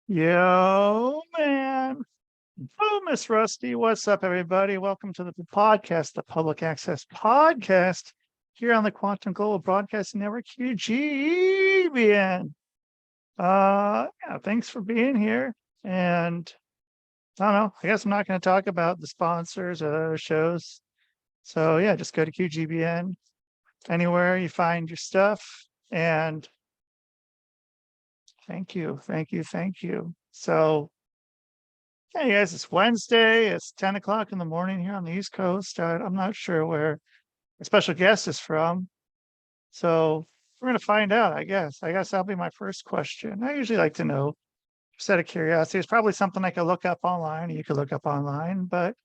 Yo, man. Oh, Miss Rusty. What's up, everybody? Welcome to the podcast, the Public Access Podcast, here on the Quantum Global Broadcasting Network, QGBN. Yeah, thanks for being here. And I don't know, I guess I'm not going to talk about the sponsors or other shows. So yeah, just go to QGBN, anywhere you find your stuff. And thank you. So, hey guys, it's Wednesday. It's 10 o'clock in the morning here on the East Coast. I'm not sure where our special guest is from. So we're going to find out, I guess. That'll be my first question. I usually like to know, just out of curiosity. It's probably something I could look up online. You could look up online, but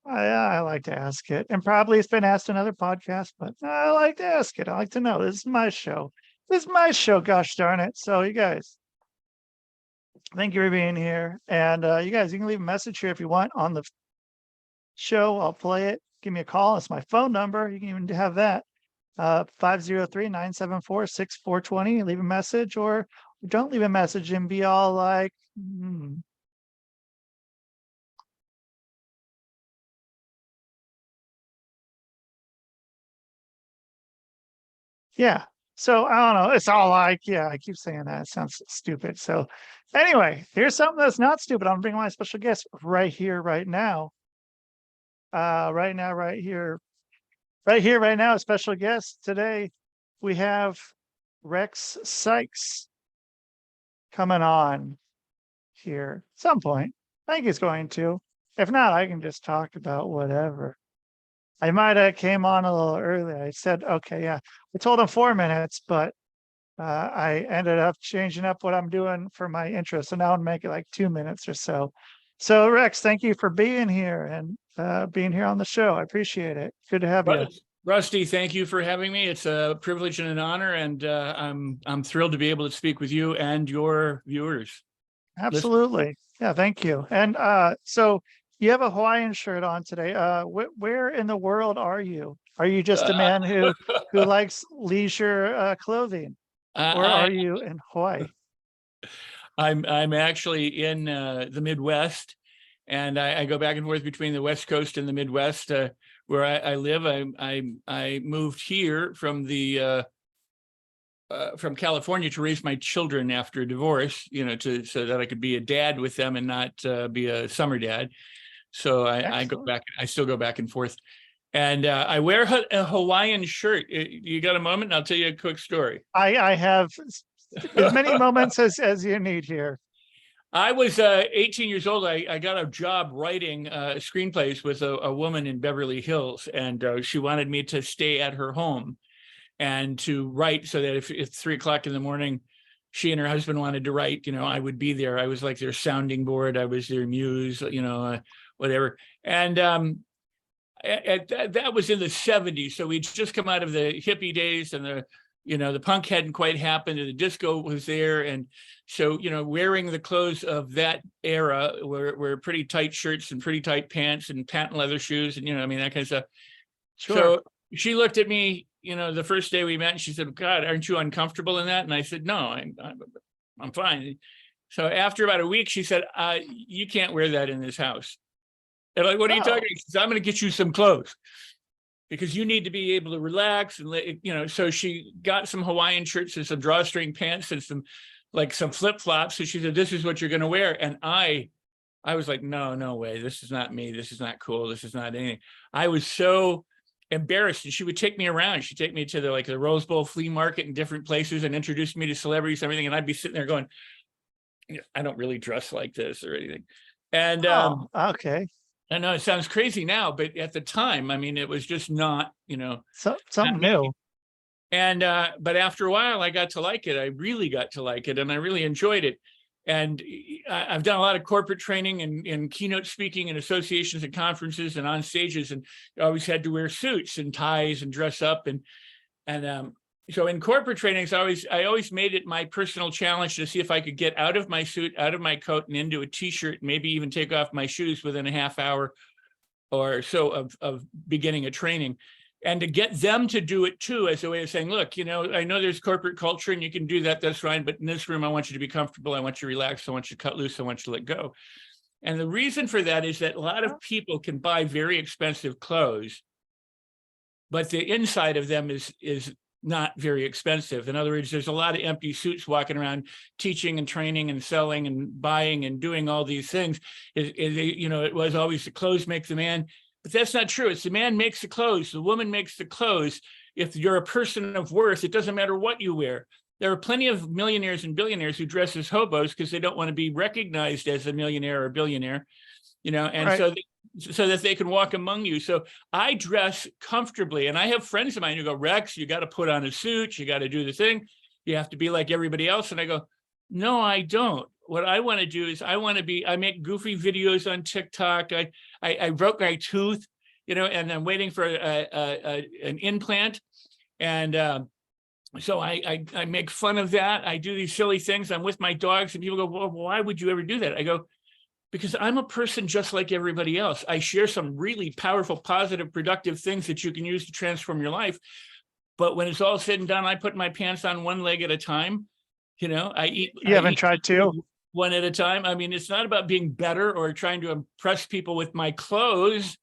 I like to ask it. And probably it's been asked in other podcasts, but I like to ask it. I like to know. This is my show. Gosh darn it. So you guys, thank you for being here. And you guys, you can leave a message here if you want on the show. I'll play it. Give me a call. It's my phone number. You can even have that. 503-974-6420. Leave a message, or don't leave a message and be all like, Yeah. So I don't know. It's all like, yeah, I keep saying that. It sounds stupid. So anyway, here's something that's not stupid. I'm bringing my special guest right here, right now. Right here, right now. A special guest today. We have Rex Sikes coming on here at some point. I think he's going to. If not, I can just talk about whatever. I might have came on a little early. I said, okay, yeah. I told him 4 minutes, but I ended up changing up what I'm doing for my interest. So now I'm making like 2 minutes or so. So Rex, thank you for being here and being here on the show. I appreciate it. Good to have you. Rusty, thank you for having me. It's a privilege and an honor, and I'm thrilled to be able to speak with you and your viewers. Absolutely. Yeah, thank you. And so you have a Hawaiian shirt on today. Where in the world are you? Are you just a man who likes leisure clothing, or are you in Hawaii? I'm actually in the Midwest, and I go back and forth between the West Coast and the Midwest, where I live. I moved here from from California to raise my children after a divorce, so that I could be a dad with them and not be a summer dad. So I still go back and forth, and I wear a Hawaiian shirt. You got a moment? I'll tell you a quick story. I have as many moments as you need here. I was 18 years old. I got a job writing screenplays with a woman in Beverly Hills, and she wanted me to stay at her home and to write, so that if it's 3 o'clock in the morning, she and her husband wanted to write, I would be there. I was like their sounding board. I was their muse, whatever. And that was in the 70s. So we'd just come out of the hippie days, and the punk hadn't quite happened, and the disco was there. And so, wearing the clothes of that era were pretty tight shirts and pretty tight pants and patent leather shoes and, that kind of stuff. Sure. So she looked at me, the first day we met, and she said, God, aren't you uncomfortable in that? And I said, no, I'm fine. So after about a week, she said, you can't wear that in this house. And like, what are you talking about? She said, I'm going to get you some clothes, because you need to be able to relax and so she got some Hawaiian shirts and some drawstring pants and some flip-flops. So she said, this is what you're going to wear. And I was like, no way. This is not me. This is not cool. This is not anything. I was so embarrassed. And she would take me around. She'd take me to the Rose Bowl flea market and different places and introduce me to celebrities and everything. And I'd be sitting there going, I don't really dress like this or anything. And okay. I know it sounds crazy now, but at the time, it was just not, something new. And, but after a while, I got to like it. I really got to like it, and I really enjoyed it. And I've done a lot of corporate training and keynote speaking and associations and conferences and on stages, and I always had to wear suits and ties and dress up. And so in corporate trainings, I always made it my personal challenge to see if I could get out of my suit, out of my coat, and into a t-shirt, maybe even take off my shoes within a half hour or so of beginning a training. and to get them to do it too, as a way of saying, look, you know, I know there's corporate culture and you can do that, that's fine, but in this room, I want you to be comfortable, I want you to relax, I want you to cut loose, I want you to let go. And the reason for that is that a lot of people can buy very expensive clothes, but the inside of them is not very expensive. In other words, there's a lot of empty suits walking around teaching and training and selling and buying and doing all these things. You know, it was always the clothes make the man, but that's not true. It's the man makes the clothes, the woman makes the clothes. If you're a person of worth, it doesn't matter what you wear. There are plenty of millionaires and billionaires who dress as hobos because they don't want to be recognized as a millionaire or billionaire, you know, and Right. so that they can walk among you. So I dress comfortably, and I have friends of mine who go, Rex, you got to put on a suit, you got to do the thing, you have to be like everybody else. And I go, no, I don't. What I want to do is I make goofy videos on TikTok. I broke my tooth, you know, and I'm waiting for an implant. And so I make fun of that. I do these silly things. I'm with my dogs and people go, well, why would you ever do that? I go, because I'm a person just like everybody else. I share some really powerful, positive, productive things that you can use to transform your life. But when it's all said and done, I put my pants on one leg at a time. You know, You haven't tried to? one at a time. I mean, it's not about being better or trying to impress people with my clothes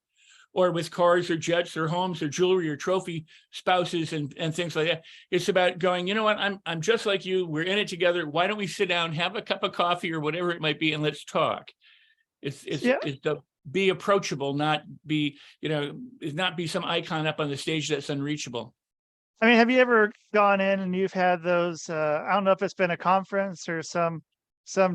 or with cars or jets or homes or jewelry or trophy spouses and things like that. It's about going, you know what, I'm just like you. We're in it together. Why don't we sit down, have a cup of coffee or whatever it might be, and let's talk. It's to be approachable, not be, you know, not be some icon up on the stage that's unreachable. I mean, have you ever gone in and you've had those, I don't know if it's been a conference or some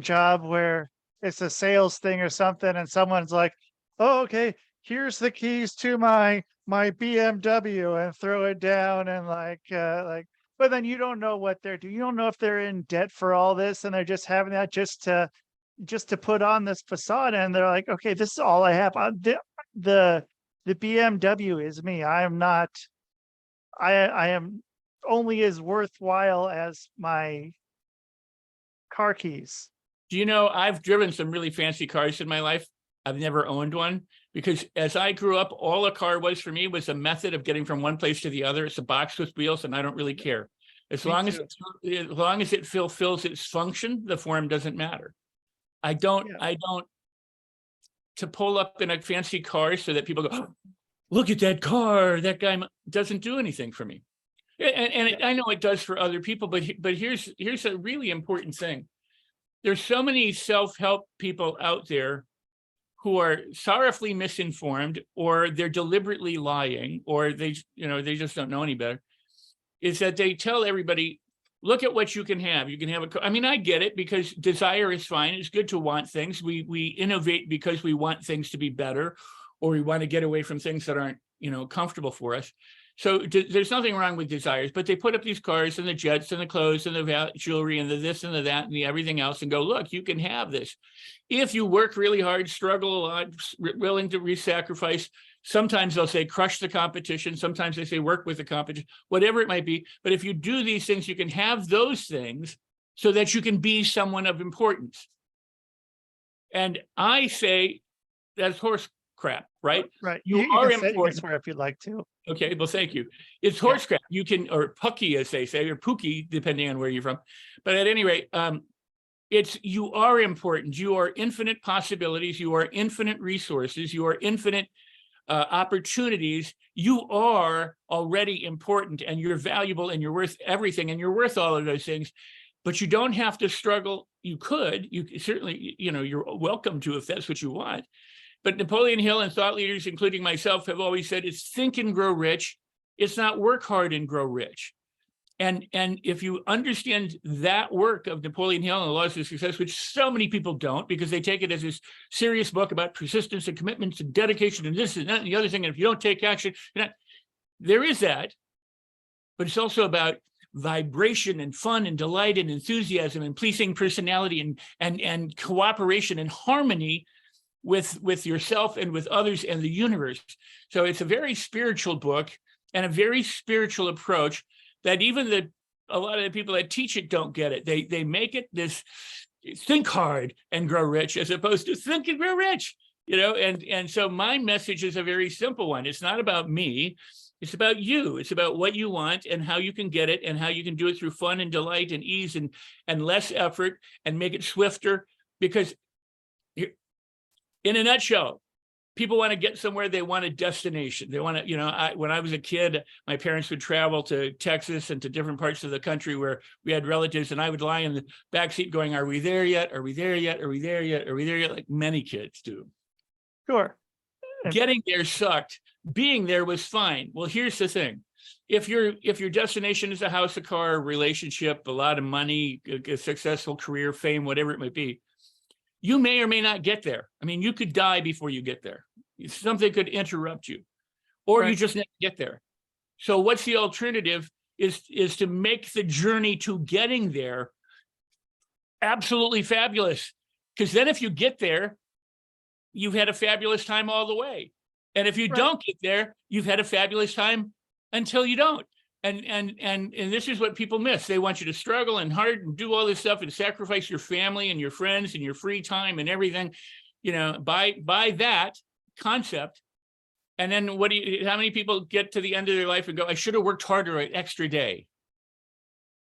job where it's a sales thing or something, and someone's like, oh, okay, here's the keys to my BMW, and throw it down, and but then you don't know what they're doing. You don't know if they're in debt for all this and they're just having that just to put on this facade, and they're like, okay, this is all I have. The BMW is me. I am not, I am only as worthwhile as my car keys. Do you know, I've driven some really fancy cars in my life. I've never owned one because as I grew up, all a car was for me was a method of getting from one place to the other. It's a box with wheels and I don't really care. As long as it fulfills its function, the form doesn't matter. I don't to pull up in a fancy car so that people go, oh, look at that car, that guy doesn't do anything for me. And I know it does for other people, but here's a really important thing. There's so many self-help people out there who are sorrowfully misinformed, or they're deliberately lying, or they just don't know any better, is that they tell everybody, look at what you can have. You can have a, I mean, I get it because desire is fine. It's good to want things. We innovate because we want things to be better, or we want to get away from things that aren't, comfortable for us. So there's nothing wrong with desires, but they put up these cars and the jets and the clothes and the jewelry and the this and the that and the everything else and go, look, you can have this. If you work really hard, struggle a lot, willing to re-sacrifice, sometimes they'll say, crush the competition. Sometimes they say, work with the competition, whatever it might be. But if you do these things, you can have those things so that you can be someone of importance. And I say, that's horse crap, right? Right. You are important. You can swear if you'd like to. Okay, well, thank you. It's horse crap. You can, or pucky, as they say, or pookie, depending on where you're from. But at any rate, you are important. You are infinite possibilities. You are infinite resources. You are infinite opportunities. You are already important, and you're valuable, and you're worth everything, and you're worth all of those things. But you don't have to struggle. You could. You certainly, you're welcome to if that's what you want. But Napoleon Hill and thought leaders, including myself, have always said it's think and grow rich. It's not work hard and grow rich. And if you understand that work of Napoleon Hill and the Laws of Success, which so many people don't, because they take it as this serious book about persistence and commitments and dedication and this and that and the other thing, and if you don't take action, there is that. But it's also about vibration and fun and delight and enthusiasm and pleasing personality and cooperation and harmony with yourself and with others and the universe. So it's a very spiritual book and a very spiritual approach that even a lot of the people that teach it don't get it. They make it this think hard and grow rich as opposed to think and grow rich, and so my message is a very simple one. It's not about me. It's about you. It's about what you want and how you can get it and how you can do it through fun and delight and ease and less effort and make it swifter. Because in a nutshell, people want to get somewhere. They want a destination. They want to, when I was a kid, my parents would travel to Texas and to different parts of the country where we had relatives, and I would lie in the backseat going, are we there yet? Are we there yet? Are we there yet? Are we there yet? Like many kids do. Sure. Getting there sucked. Being there was fine. Well, here's the thing. If your destination is a house, a car, a relationship, a lot of money, a successful career, fame, whatever it might be, you may or may not get there. I mean, you could die before you get there. Something could interrupt you, or you just never get there. So what's the alternative is to make the journey to getting there absolutely fabulous. Because then if you get there, you've had a fabulous time all the way. And if you don't get there, you've had a fabulous time until you don't. And this is what people miss. They want you to struggle and hard and do all this stuff and sacrifice your family and your friends and your free time and everything, by that concept. And then how many people get to the end of their life and go, I should have worked harder an extra day?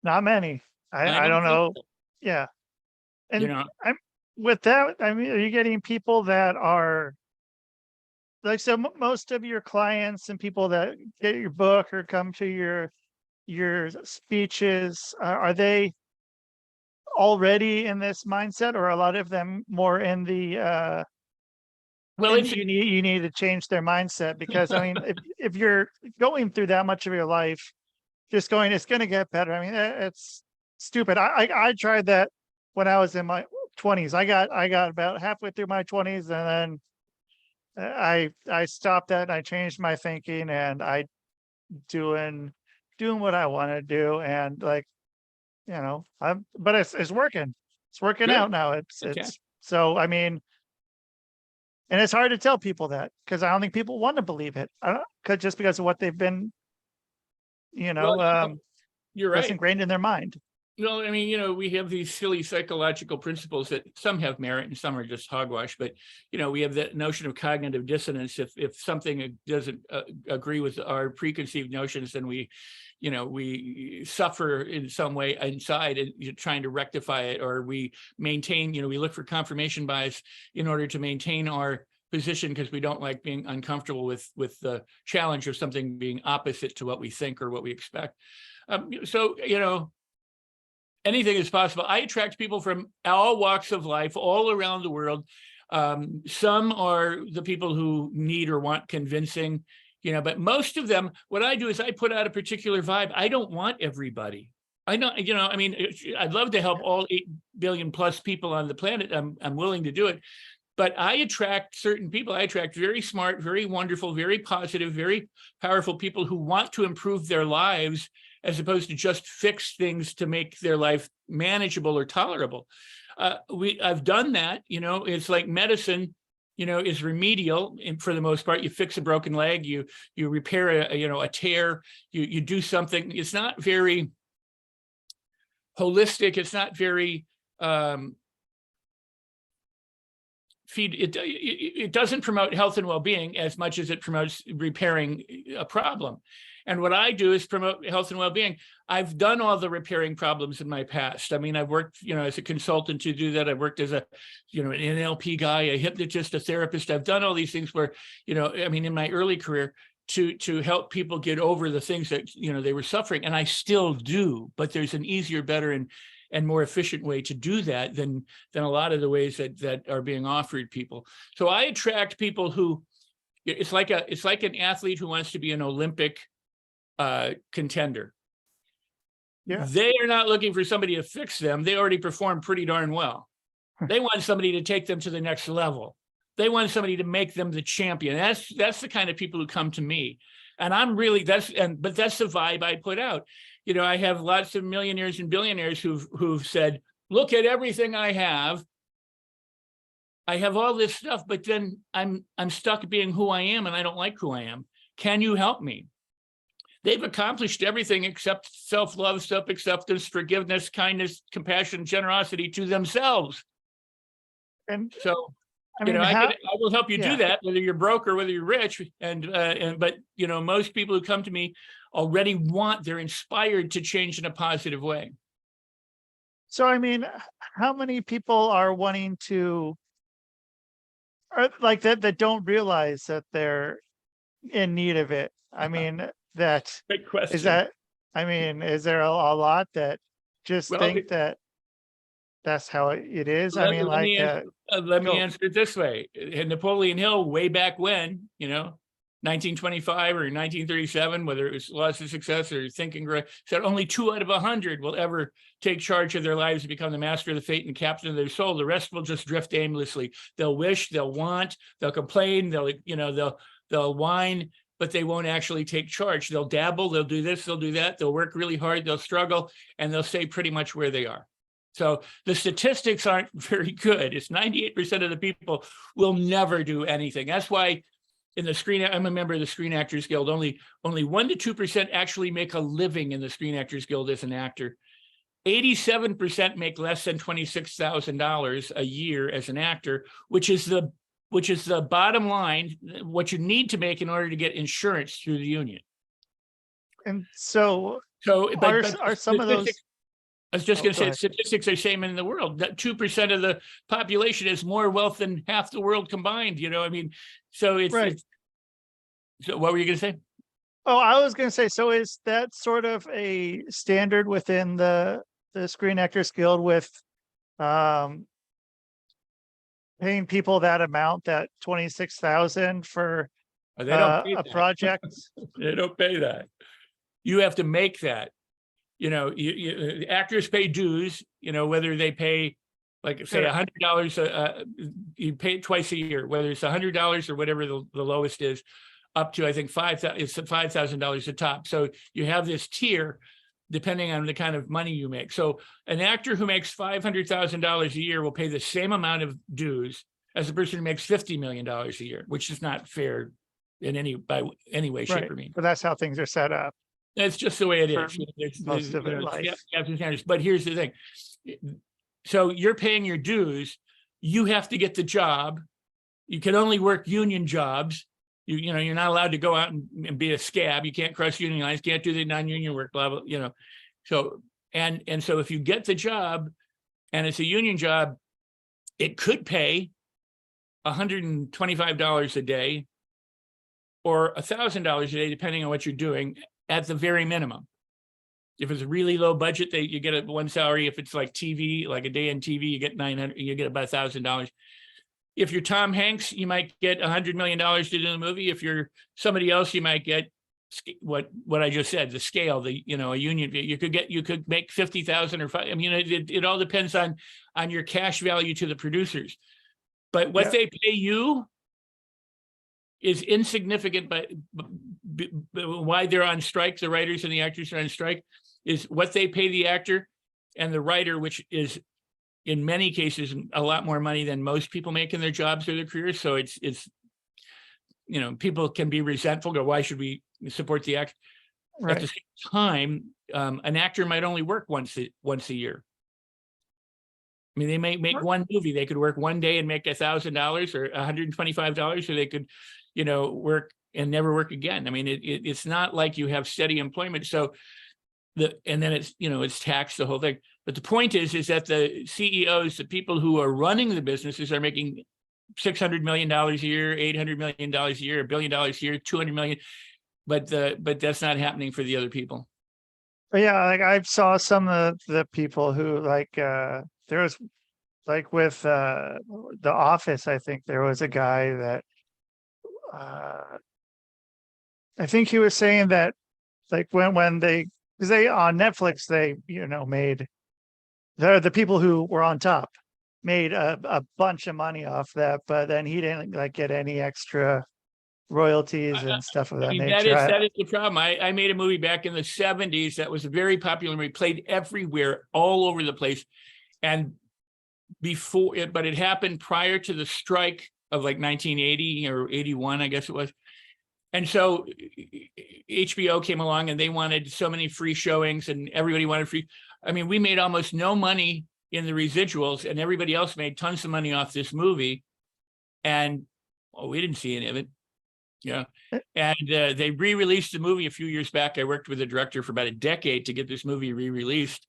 Not many. I don't know. So. Yeah. And I'm with that. I mean, are you getting people that are like, so most of your clients and people that get your book or come to your speeches, are they already in this mindset, or a lot of them more in the well, you need to change their mindset? Because I mean, if you're going through that much of your life, just going, it's going to get better. I mean, it's stupid. I tried that when I was in my 20s. I got about halfway through my 20s, and then I stopped that, and I changed my thinking, and I doing what I want to do, and but it's working. It's working out now. It's so, I mean, and it's hard to tell people that, because I don't think people want to believe it. Just because of what they've been, you're right, that's ingrained in their mind. Well, I mean, we have these silly psychological principles that some have merit and some are just hogwash. But, we have that notion of cognitive dissonance. If something doesn't agree with our preconceived notions, then we suffer in some way inside and trying to rectify it, or we maintain, we look for confirmation bias in order to maintain our position, because we don't like being uncomfortable with the challenge of something being opposite to what we think or what we expect. Anything is possible. I attract people from all walks of life, all around the world. Some are the people who need or want convincing, but most of them, what I do is I put out a particular vibe. I don't want everybody. I don't, I'd love to help all 8 billion plus people on the planet. I'm willing to do it. But I attract certain people. I attract very smart, very wonderful, very positive, very powerful people who want to improve their lives, as opposed to just fix things to make their life manageable or tolerable. I've done that. It's like medicine, is remedial, and for the most part. You fix a broken leg, you repair a tear, you do something. It's not very holistic. It's not very it doesn't promote health and well-being as much as it promotes repairing a problem. And what I do is promote health and well-being. I've done all the repairing problems in my past. I mean, I've worked, as a consultant to do that. I've worked as an NLP guy, a hypnotist, a therapist. I've done all these things where, in my early career, to help people get over the things that, they were suffering. And I still do, but there's an easier, better, and more efficient way to do that than a lot of the ways that are being offered people. So I attract people who, it's like an athlete who wants to be an Olympic contender. Yeah. They are not looking for somebody to fix them. They already perform pretty darn well. They want somebody to take them to the next level. They want somebody to make them the champion. That's the kind of people who come to me. And I'm really, that's the vibe I put out. I have lots of millionaires and billionaires who've said, look at everything I have. I have all this stuff, but then I'm stuck being who I am, and I don't like who I am. Can you help me? They've accomplished everything except self-love, self-acceptance, forgiveness, kindness, compassion, generosity to themselves. And so I mean, I will help you yeah. do that, whether you're broke or whether you're rich. But most people who come to me already they're inspired to change in a positive way. So, I mean, how many people are wanting to, or like that don't realize that they're in need of it? I mean, that Great question. is that, I mean, is there a lot that just Well, think that that's how it is? I mean, let like, me go. answer it this way. Napoleon Hill, way back when, 1925 or 1937, whether it was Laws of Success or Thinking Great, said only 2 out of 100 will ever take charge of their lives and become the master of the fate and captain of their soul. The rest will just drift aimlessly. They'll wish, they'll want, they'll complain, they'll whine, but they won't actually take charge. They'll dabble, they'll do this, they'll do that, they'll work really hard, they'll struggle, and they'll stay pretty much where they are. So the statistics aren't very good. It's 98% of the people will never do anything. That's why I'm a member of the Screen Actors Guild. Only 1 to 2% actually make a living in the Screen Actors Guild as an actor. 87% make less than $26,000 a year as an actor, which is the bottom line, what you need to make in order to get insurance through the union. And so, but are some of those? I was just going to say, ahead. statistics are same in the world. That 2% of the population has more wealth than half the world combined. So it's Right. So what were you going to say? Oh, I was going to say, so is that sort of a standard within the Screen Actors Guild with paying people that amount, that 26,000 for They don't pay a that. project? They don't pay that. You have to make that. Actors pay dues. Whether they pay, like, say, $100, you pay it twice a year, whether it's $100 or whatever the lowest is, up to, I think, $5,000 a top. So you have this tier depending on the kind of money you make. So an actor who makes $500,000 a year will pay the same amount of dues as a person who makes $50 million a year, which is not fair in any way, shape, or mean. But that's how things are set up. That's just the way it is. Most of it, But here's the thing. So you're paying your dues. You have to get the job. You can only work union jobs. You're not allowed to go out and be a scab. You can't cross union lines. Can't do the non-union work. Blah blah. So so if you get the job, and it's a union job, it could pay $125 a day, or $1,000 a day, depending on what you're doing, at the very minimum. If it's a really low budget, you get one salary. If it's like TV, like a day in TV, you get $900. You get about $1,000. If you're Tom Hanks, you might get $100 million to do the movie. If you're somebody else, you might get what I just said, the scale, a union. You could make 50,000 or 5. I mean, it all depends on your cash value to the producers. But what they pay you is insignificant. But why they're on strike, the writers and the actors are on strike, is what they pay the actor and the writer, which is in many cases a lot more money than most people make in their jobs or their careers. So it's people can be resentful, go, why should we support the actor? Right. At the same time, an actor might only work once a year. I mean, they may make one movie. They could work one day and make $1,000 or $125, or they could, work and never work again. I mean, it's not like you have steady employment. So and then it's taxed, the whole thing. But the point is that the CEOs, the people who are running the businesses, are making $600 million a year, $800 million a year, $1 billion a year, $200 million. But that's not happening for the other people. But yeah, like I saw some of the people who there was, like, with The Office, I think there was a guy that I think he was saying that, like, when because they on Netflix, they made the people who were on top made a bunch of money off that, but then he didn't get any extra royalties and stuff of that nature. That is the problem. I made a movie back in the 70s that was very popular. We played everywhere, all over the place, and but it happened prior to the strike of like 1980 or 81, I guess it was. And so HBO came along and they wanted so many free showings, and everybody wanted free. I mean, we made almost no money in the residuals, and everybody else made tons of money off this movie. And we didn't see any of it. Yeah. And they re-released the movie a few years back. I worked with the director for about a decade to get this movie re-released.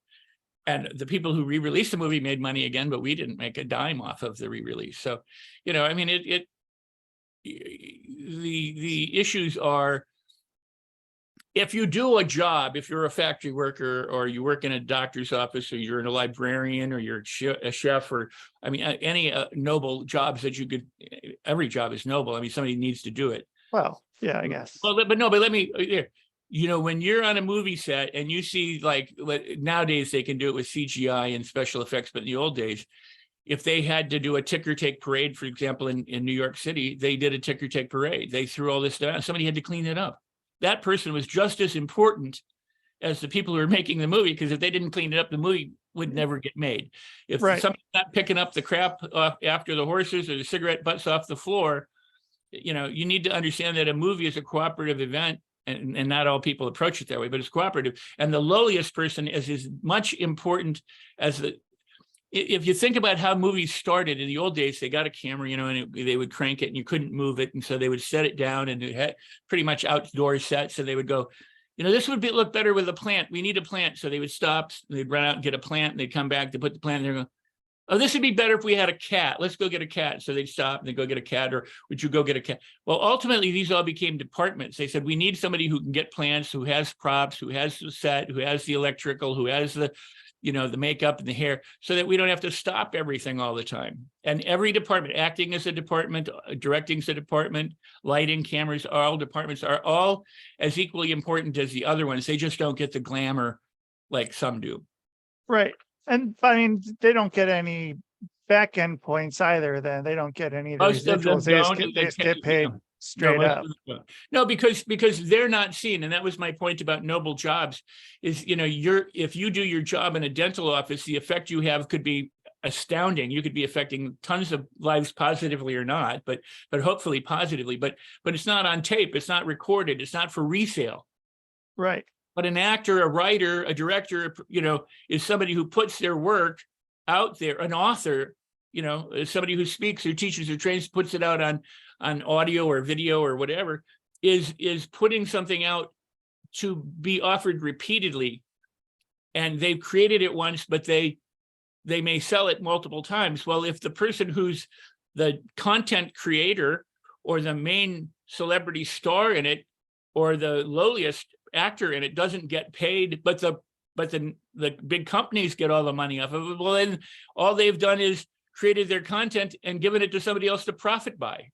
And the people who re-released the movie made money again, but we didn't make a dime off of the re-release. So, I mean, the issues are, if you do a job, if you're a factory worker, or you work in a doctor's office, or you're in a librarian, or you're a chef, or I mean, any noble jobs that you could, every job is noble. I mean, somebody needs to do it. Well, yeah, I guess. Well, but let me here. When you're on a movie set and you see, like, nowadays they can do it with CGI and special effects, but in the old days, if they had to do a ticker tape parade, for example, in New York City, they did a ticker tape parade. They threw all this stuff. Somebody had to clean it up. That person was just as important as the people who were making the movie, because if they didn't clean it up, the movie would never get made. If somebody's not picking up the crap off after the horses or the cigarette butts off the floor, you need to understand that a movie is a cooperative event, and not all people approach it that way, but it's cooperative. And the lowliest person is as much important as if you think about how movies started in the old days, they got a camera, and they would crank it and you couldn't move it. And so they would set it down, and it had pretty much outdoor sets. So they would go, this would look better with a plant. We need a plant. So they would stop, they'd run out and get a plant, and they'd come back to put the plant in there and go, oh, this would be better if we had a cat. Let's go get a cat. So they'd stop and they'd go get a cat, or would you go get a cat? Well, ultimately, these all became departments. They said, we need somebody who can get plants, who has props, who has the set, who has the electrical, who has the, the makeup and the hair, so that we don't have to stop everything all the time. And every department, acting is a department, directing is a department, lighting, cameras, all departments are all as equally important as the other ones. They just don't get the glamour like some do. Right. And I mean, they don't get any back end points either. Then they don't get any of the residuals. They just get paid straight up. No, because they're not seen. And that was my point about noble jobs is, if you do your job in a dental office, the effect you have could be astounding. You could be affecting tons of lives positively or not, but hopefully positively, but it's not on tape. It's not recorded. It's not for resale. Right. But an actor, a writer, a director, is somebody who puts their work out there. An author, is somebody who speaks or teaches or trains, puts it out on audio or video or whatever, is putting something out to be offered repeatedly. And they've created it once, but they may sell it multiple times. Well, if the person who's the content creator or the main celebrity star in it, or the lowliest actor in it, doesn't get paid, but the big companies get all the money off of it, well, then all they've done is created their content and given it to somebody else to profit by.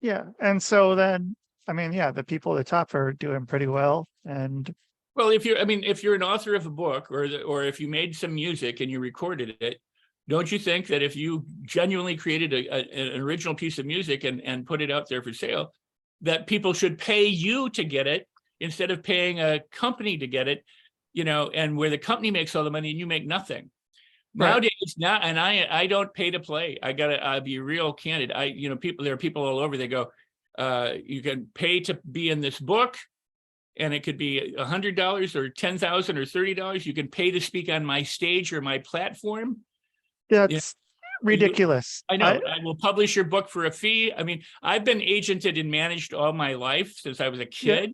Yeah. And so then, I mean, yeah, the people at the top are doing pretty well. And well, if you're an author of a book, or if you made some music and you recorded it, don't you think that if you genuinely created an original piece of music and put it out there for sale, that people should pay you to get it instead of paying a company to get it, and where the company makes all the money and you make nothing. Right. Nowadays, and I don't pay to play. I'll be real candid. There are people all over, they go, you can pay to be in this book, and it could be $100 or $10,000 or $30. You can pay to speak on my stage or my platform. That's ridiculous. I know. I will publish your book for a fee. I mean, I've been agented and managed all my life since I was a kid. Yeah.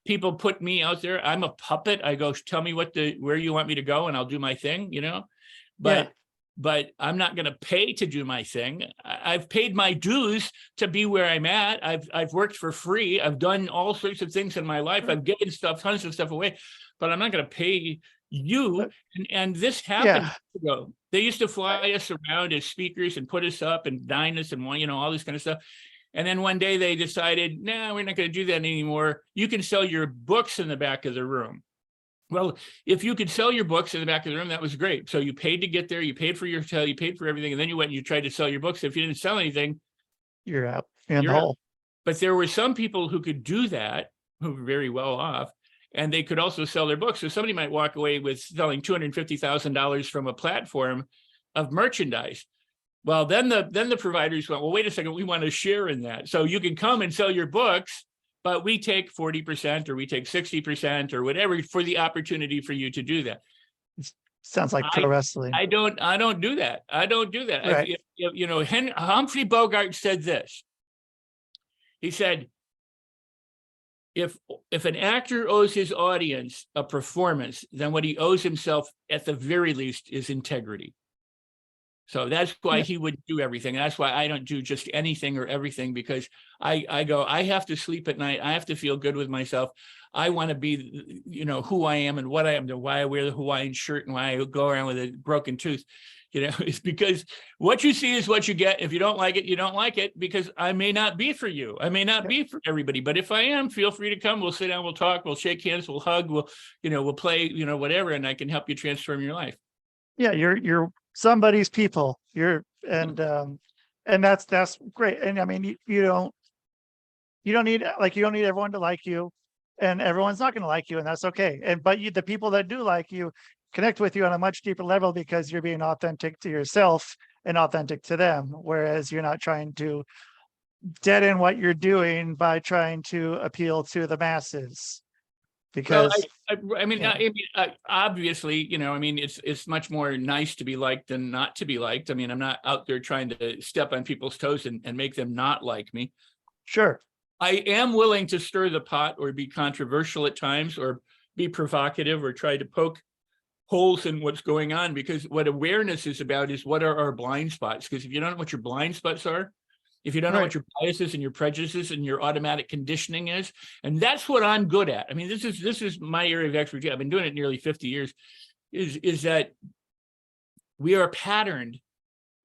People put me out there. I'm a puppet. I go, tell me where you want me to go, and I'll do my thing, but I'm not going to pay to do my thing. I've paid my dues to be where I'm at. I've worked for free. I've done all sorts of things in my life. I've given tons of stuff away, but I'm not going to pay you. And this happened ago. They used to fly us around as speakers and put us up and dine us and all this kind of stuff. And then one day they decided, no, we're not going to do that anymore. You can sell your books in the back of the room. Well, if you could sell your books in the back of the room, that was great. So you paid to get there, you paid for your hotel, you paid for everything, and then you went and you tried to sell your books. If you didn't sell anything, you're out in the hole. But there were some people who could do that, who were very well off, and they could also sell their books. So somebody might walk away with selling $250,000 from a platform of merchandise. Well, then the providers went, well, wait a second, we want to share in that. So you can come and sell your books, but we take 40% or we take 60% or whatever for the opportunity for you to do that. Sounds like pro wrestling. I don't do that. I don't do that. Right. You know, Humphrey Bogart said this. He said, if an actor owes his audience a performance, then what he owes himself at the very least is integrity. So that's why he would do everything. That's why I don't do just anything or everything, because I go, I have to sleep at night. I have to feel good with myself. I want to be, you know, who I am and what I am, why I wear the Hawaiian shirt and why I go around with a broken tooth. You know, it's because what you see is what you get. If you don't like it, you don't like it, because I may not be for you. I may not be for everybody, but if I am, feel free to come. We'll sit down, we'll talk, we'll shake hands, we'll hug, we'll play, whatever, and I can help you transform your life. Yeah, you're somebody's people. And that's great. And I mean, you don't need everyone to like you, and everyone's not going to like you, and that's okay. But the people that do like you connect with you on a much deeper level, because you're being authentic to yourself and authentic to them. Whereas you're not trying to dead end what you're doing by trying to appeal to the masses. Because obviously, it's much more nice to be liked than not to be liked. I mean, I'm not out there trying to step on people's toes and make them not like me. Sure. I am willing to stir the pot or be controversial at times, or be provocative, or try to poke holes in what's going on, because what awareness is about is what are our blind spots. Because if you don't know what your blind spots are, if you don't know what your biases and your prejudices and your automatic conditioning is, and that's what I'm good at. I mean, this is my area of expertise. I've been doing it nearly 50 years, is that we are patterned.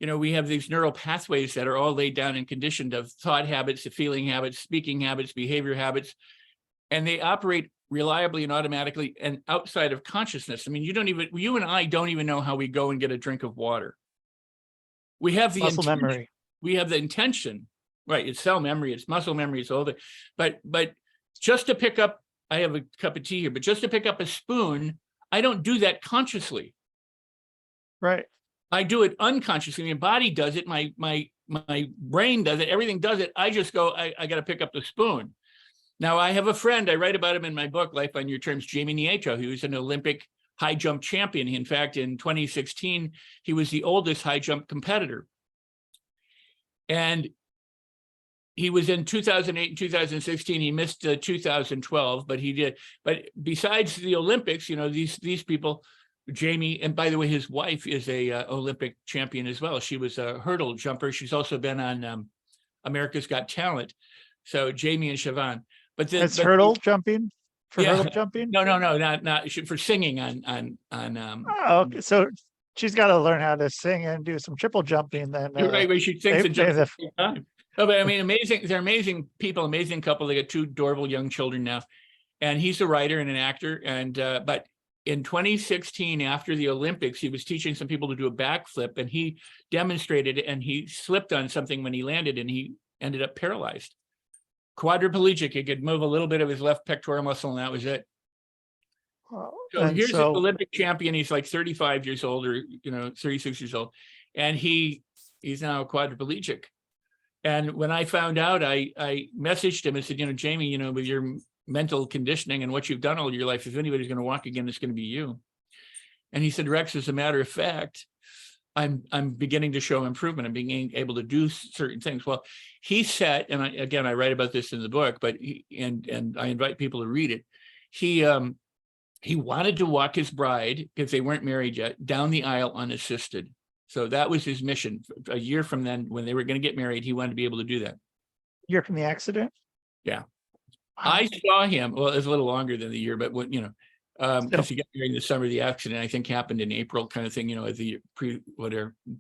We have these neural pathways that are all laid down and conditioned of thought habits, of feeling habits, speaking habits, behavior habits, and they operate reliably and automatically and outside of consciousness. I mean, you and I don't even know how we go and get a drink of water. We have the muscle memory. We have the intention, right? It's cell memory, it's muscle memory, it's all that. But just to pick up, I have a cup of tea here, but just to pick up a spoon, I don't do that consciously. Right. I do it unconsciously. My body does it. My brain does it. Everything does it. I just go, I got to pick up the spoon. Now, I have a friend, I write about him in my book, Life on Your Terms, Jamie Nieto, who's an Olympic high jump champion. In fact, in 2016, he was the oldest high jump competitor. And he was in 2008 and 2016. He missed 2012, but he did. But besides the Olympics, these people, Jamie, and by the way, his wife is a Olympic champion as well. She was a hurdle jumper. She's also been on America's Got Talent. So Jamie and Siobhan. But hurdle jumping? Hurdle jumping? No, not for singing on. Okay. So she's got to learn how to sing and do some triple jumping. Then you're right, where she sings and jumps at the same time. Oh, but I mean, amazing. They're amazing people, amazing couple. They got 2 adorable young children now, and he's a writer and an actor. And but in 2016, after the Olympics, he was teaching some people to do a backflip, and he demonstrated it, and he slipped on something when he landed, and he ended up paralyzed. Quadriplegic. He could move a little bit of his left pectoral muscle, and that was it. So here's an Olympic champion. He's like 35 years old, or 36 years old, and he's now quadriplegic. And when I found out, I messaged him and said, Jamie, with your mental conditioning and what you've done all your life, if anybody's going to walk again, it's going to be you. And he said, Rex, as a matter of fact, I'm beginning to show improvement. I'm being able to do certain things. Well, he said, and I write about this in the book, but and I invite people to read it. He wanted to walk his bride, because they weren't married yet, down the aisle unassisted. So that was his mission. A year from then, when they were going to get married, he wanted to be able to do that. Year from the accident? Yeah. Wow. I saw him, well, it was a little longer than the year, but when, because he got married in the summer. The accident, I think, happened in April, kind of thing, the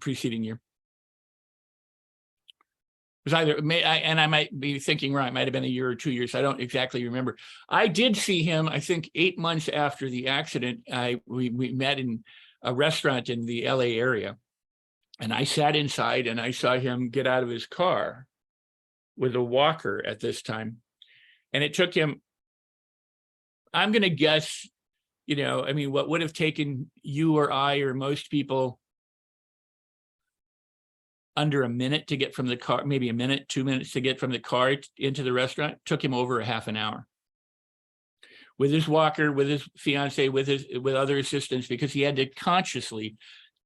preceding year. It was either, and I might be thinking wrong, it might have been a year or 2 years. I don't exactly remember. I did see him, I think, 8 months after the accident. We met in a restaurant in the LA area, and I sat inside and I saw him get out of his car with a walker at this time. And it took him, I'm going to guess, what would have taken you or I or most people under a minute to get from the car, maybe a minute, 2 minutes to get from the car into the restaurant, took him over a half an hour. with his walker, with his fiance, with other assistants, because he had to consciously,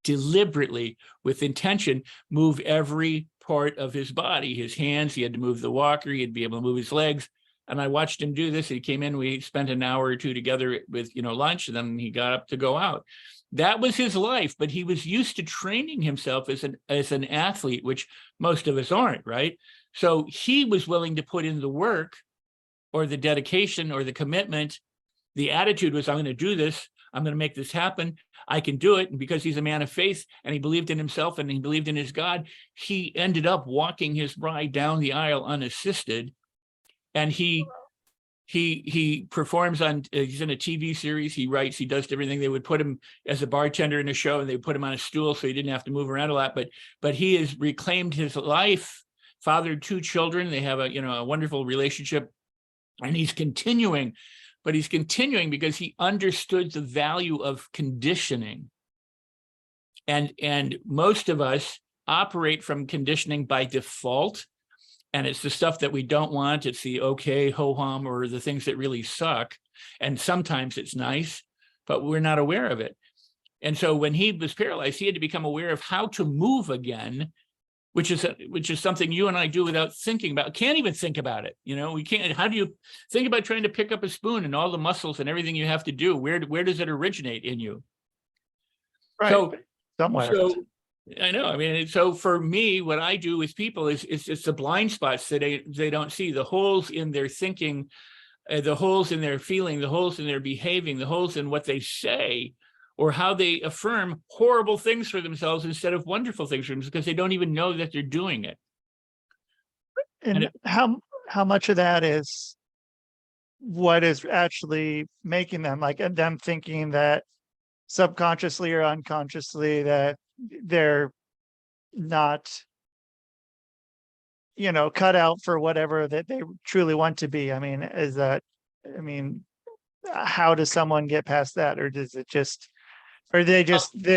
deliberately, with intention, move every part of his body, his hands. He had to move the walker. He had to be able to move his legs. And I watched him do this. He came in, we spent an hour or two together with, lunch, and then he got up to go out. That was his life, but he was used to training himself as an athlete, which most of us aren't, right? So he was willing to put in the work or the dedication or the commitment. The attitude was, I'm going to do this. I'm going to make this happen. I can do it. And because he's a man of faith and he believed in himself and he believed in his God, he ended up walking his bride down the aisle unassisted. And he performs on, he's in a TV series, he writes, he does everything. They would put him as a bartender in a show and they put him on a stool so he didn't have to move around a lot. But he has reclaimed his life, fathered 2 children. They have a wonderful relationship, and he's continuing, but he's continuing because he understood the value of conditioning. And most of us operate from conditioning by default. And it's the stuff that we don't want. It's the okay, ho-hum, or the things that really suck. And sometimes it's nice, but we're not aware of it. And so when he was paralyzed, he had to become aware of how to move again, which is something you and I do without thinking about. Can't even think about it. We can't. How do you think about trying to pick up a spoon and all the muscles and everything you have to do? Where does it originate in you? Right. So somewhere. So I know. I mean, so for me, what I do with people is it's the blind spots that they don't see, the holes in their thinking, the holes in their feeling, the holes in their behaving, the holes in what they say, or how they affirm horrible things for themselves instead of wonderful things for themselves, because they don't even know that they're doing it. And how much of that is what is actually making them, like them thinking that subconsciously or unconsciously that they're not, cut out for whatever that they truly want to be? I mean, how does someone get past that? Or does it just, or they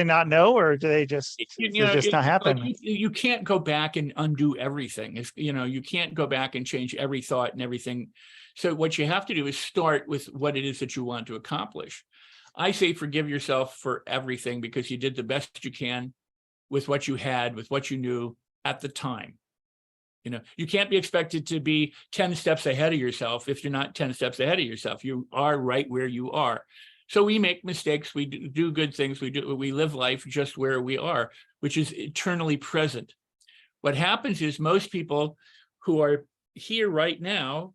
not know, or do they just, just not happen? Like you can't go back and undo everything. You can't go back and change every thought and everything. So what you have to do is start with what it is that you want to accomplish. I say forgive yourself for everything, because you did the best you can with what you had, with what you knew at the time. You can't be expected to be 10 steps ahead of yourself if you're not 10 steps ahead of yourself. You are right where you are. So we make mistakes, we do good things, we live life just where we are, which is eternally present. What happens is most people who are here right now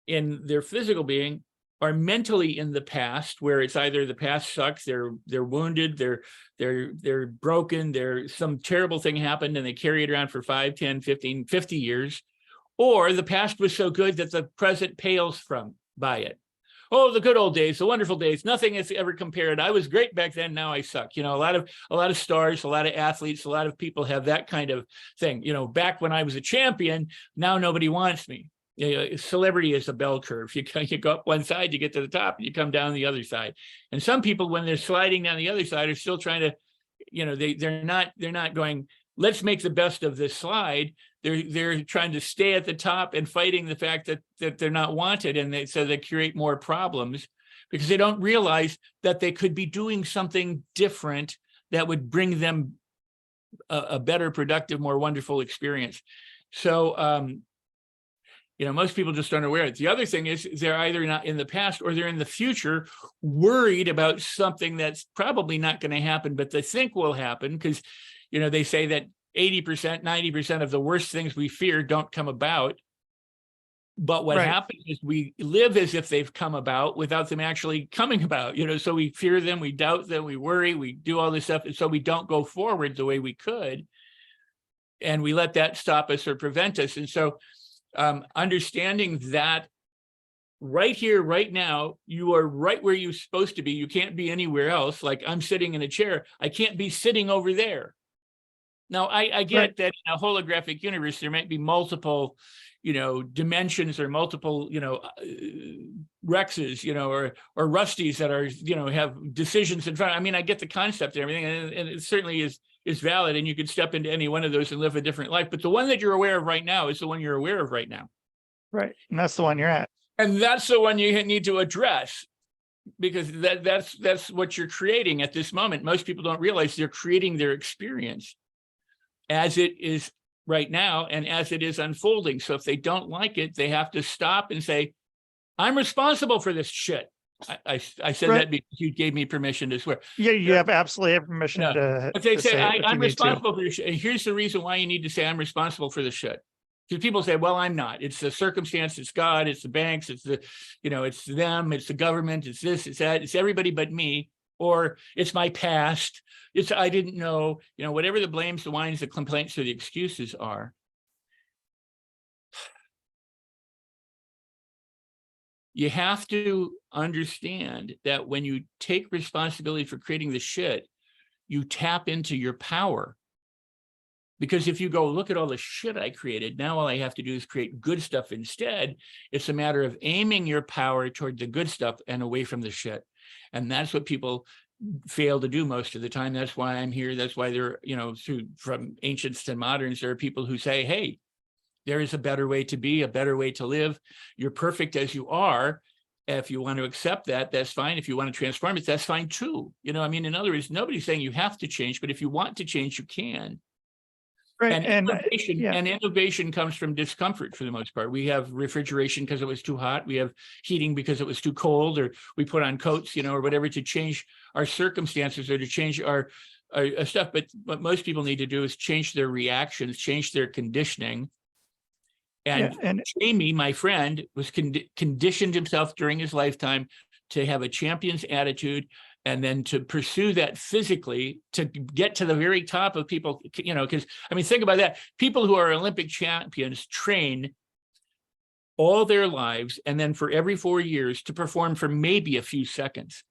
in their physical being are mentally in the past, where it's either the past sucks, they're wounded, they're broken, some terrible thing happened and they carry it around for 5, 10, 15, 50 years, or the past was so good that the present pales by it. Oh, the good old days, the wonderful days, nothing is ever compared. I was great back then, now I suck. A lot of stars, a lot of athletes, a lot of people have that kind of thing. Back when I was a champion, now nobody wants me. Celebrity is a bell curve. You go up one side, you get to the top, and you come down the other side. And some people, when they're sliding down the other side, are still trying to, they're not going, let's make the best of this slide. They're trying to stay at the top and fighting the fact that they're not wanted, and so they create more problems because they don't realize that they could be doing something different that would bring them a better, productive, more wonderful experience. So most people just aren't aware of it. The other thing is they're either not in the past or they're in the future, worried about something that's probably not going to happen, but they think will happen, because, they say that 80%, 90% of the worst things we fear don't come about. But what happens is we live as if they've come about without them actually coming about, so we fear them, we doubt them, we worry, we do all this stuff. And so we don't go forward the way we could. And we let that stop us or prevent us. And so understanding that right here, right now, you are right where you're supposed to be. You can't be anywhere else. Like I'm sitting in a chair. I can't be sitting over there. Now, I get that in a holographic universe, there might be multiple, dimensions or multiple, Rexes, or Rusties that are, have decisions in front. I mean, I get the concept and everything, and it certainly is valid, and you could step into any one of those and live a different life. But the one that you're aware of right now is the one you're aware of right now. Right. And that's the one you're at. And that's the one you need to address, because that's what you're creating at this moment. Most people don't realize they're creating their experience as it is right now and as it is unfolding. So if they don't like it, they have to stop and say, I'm responsible for this shit. I said Right. that because you gave me permission to swear. Yeah, you have absolutely every permission No. to. If they to say, say it if I'm you need to. responsible for this shit, and here's the reason why you need to say I'm responsible for the shit. Because people say, well, I'm not. It's the circumstance, it's God, it's the banks, it's the, it's them, it's the government, it's this, it's that, it's everybody but me, or it's my past, it's I didn't know, whatever the blames, the whines, the complaints, or the excuses are. You have to understand that when you take responsibility for creating the shit, you tap into your power. Because if you go, look at all the shit I created, now all I have to do is create good stuff instead. It's a matter of aiming your power toward the good stuff and away from the shit. And that's what people fail to do most of the time. That's why I'm here. That's why they're, from ancients to moderns, there are people who say, hey, there is a better way to be, a better way to live. You're perfect as you are. If you want to accept that, that's fine. If you want to transform it, that's fine too. In other words, nobody's saying you have to change, but if you want to change, you can. Right. And innovation comes from discomfort for the most part. We have refrigeration because it was too hot. We have heating because it was too cold, or we put on coats, or whatever to change our circumstances or to change our stuff. But what most people need to do is change their reactions, change their conditioning. And Jamie, my friend, was conditioned himself during his lifetime to have a champion's attitude, and then to pursue that physically to get to the very top of people, because, think about that. People who are Olympic champions train all their lives, and then for every 4 years to perform for maybe a few seconds.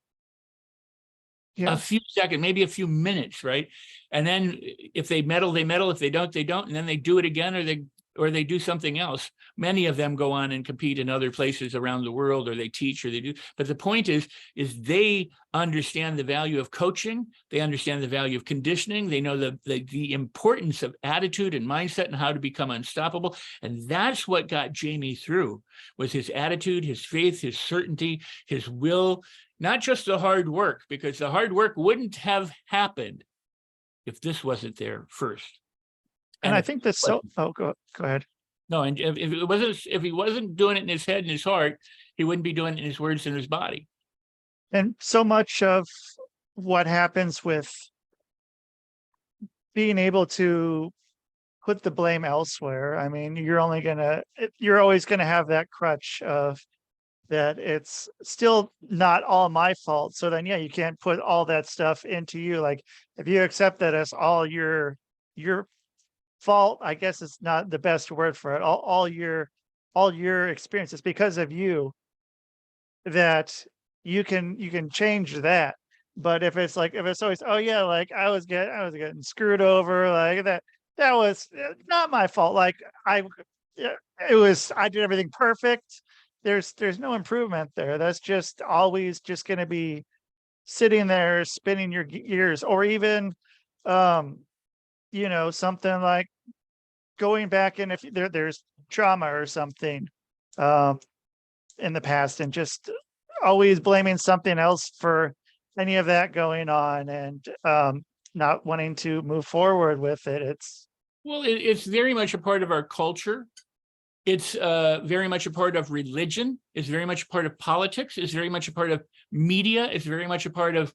Yeah. A few seconds, maybe a few minutes, right? And then if they medal, they medal. If they don't, they don't. And then they do it again, or they do something else. Many of them go on and compete in other places around the world, or they teach, or they do. But the point is they understand the value of coaching. They understand the value of conditioning. They know the importance of attitude and mindset and how to become unstoppable. And that's what got Jamie through, was his attitude, his faith, his certainty, his will, not just the hard work, because the hard work wouldn't have happened if this wasn't there first. And I think that's so. Oh, go ahead. No, and if he wasn't doing it in his head and his heart, he wouldn't be doing it in his words and his body. And so much of what happens with being able to put the blame elsewhere, you're always gonna have that crutch of that it's still not all my fault. So then, you can't put all that stuff into you. Like, if you accept that as all your fault, I guess it's not the best word for it. All your experiences because of you, that you can change that. But if it's always, oh yeah, like I was getting screwed over, like that was not my fault. Like I did everything perfect. There's no improvement there. That's just always just going to be sitting there spinning your gears. Or even something like going back, and if there's trauma or something in the past, and just always blaming something else for any of that going on, and not wanting to move forward with it. It's very much a part of our culture. It's very much a part of religion. It's very much a part of politics. It's very much a part of media. It's very much a part of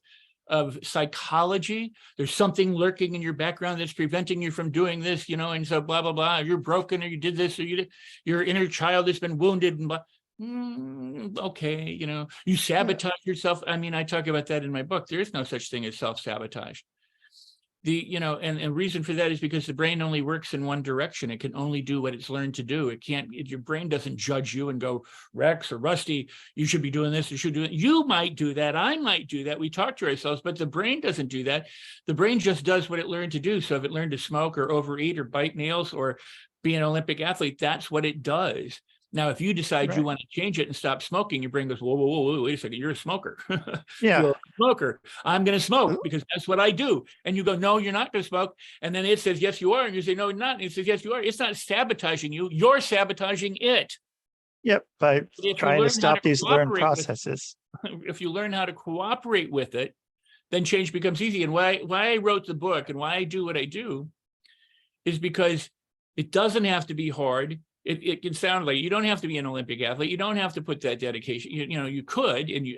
psychology. There's something lurking in your background that's preventing you from doing this, and so blah, blah, blah. You're broken, or you did this, or your inner child has been wounded, and blah. Okay, you sabotage yourself. I talk about that in my book. There is no such thing as self-sabotage. And reason for that is because the brain only works in one direction. It can only do what it's learned to do. Your brain doesn't judge you and go, Rex or Rusty, you should be doing this, you should do it. You might do that, I might do that. We talk to ourselves, but the brain doesn't do that. The brain just does what it learned to do. So if it learned to smoke or overeat or bite nails or be an Olympic athlete, that's what it does. Now, if you decide you want to change it and stop smoking, your brain goes, whoa, whoa, whoa, wait a second, you're a smoker. Yeah. You're a smoker. I'm going to smoke because that's what I do. And you go, no, you're not going to smoke. And then it says, yes, you are. And you say, no, you're not. And it says, yes, you are. It's not sabotaging you. You're sabotaging it. Yep, by If you trying to learn how stop to these learned cooperate with, processes. if you learn how to cooperate with it, then change becomes easy. And why I wrote the book and why I do what I do is because it doesn't have to be hard. It can sound like you don't have to be an Olympic athlete. You don't have to put that dedication. You know, you could, and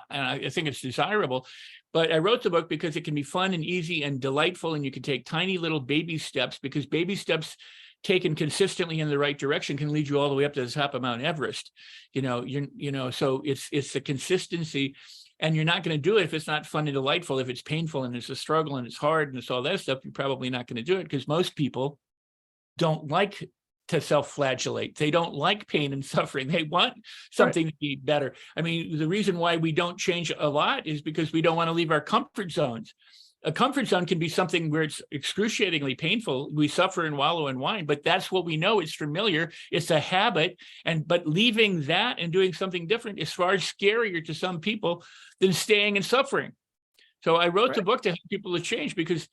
I think it's desirable. But I wrote the book because it can be fun and easy and delightful, and you can take tiny little baby steps, because baby steps taken consistently in the right direction can lead you all the way up to the top of Mount Everest. So it's the consistency, and you're not going to do it if it's not fun and delightful. If it's painful and it's a struggle and it's hard and it's all that stuff, you're probably not going to do it, because most people don't like to self-flagellate. They don't like pain and suffering. They want something to be better. I mean, the reason why we don't change a lot is because we don't want to leave our comfort zones. A comfort zone can be something where it's excruciatingly painful. We suffer and wallow and whine, but that's what we know. It's familiar. It's a habit. But leaving that and doing something different is far scarier to some people than staying and suffering. So I wrote the book to help people to change, because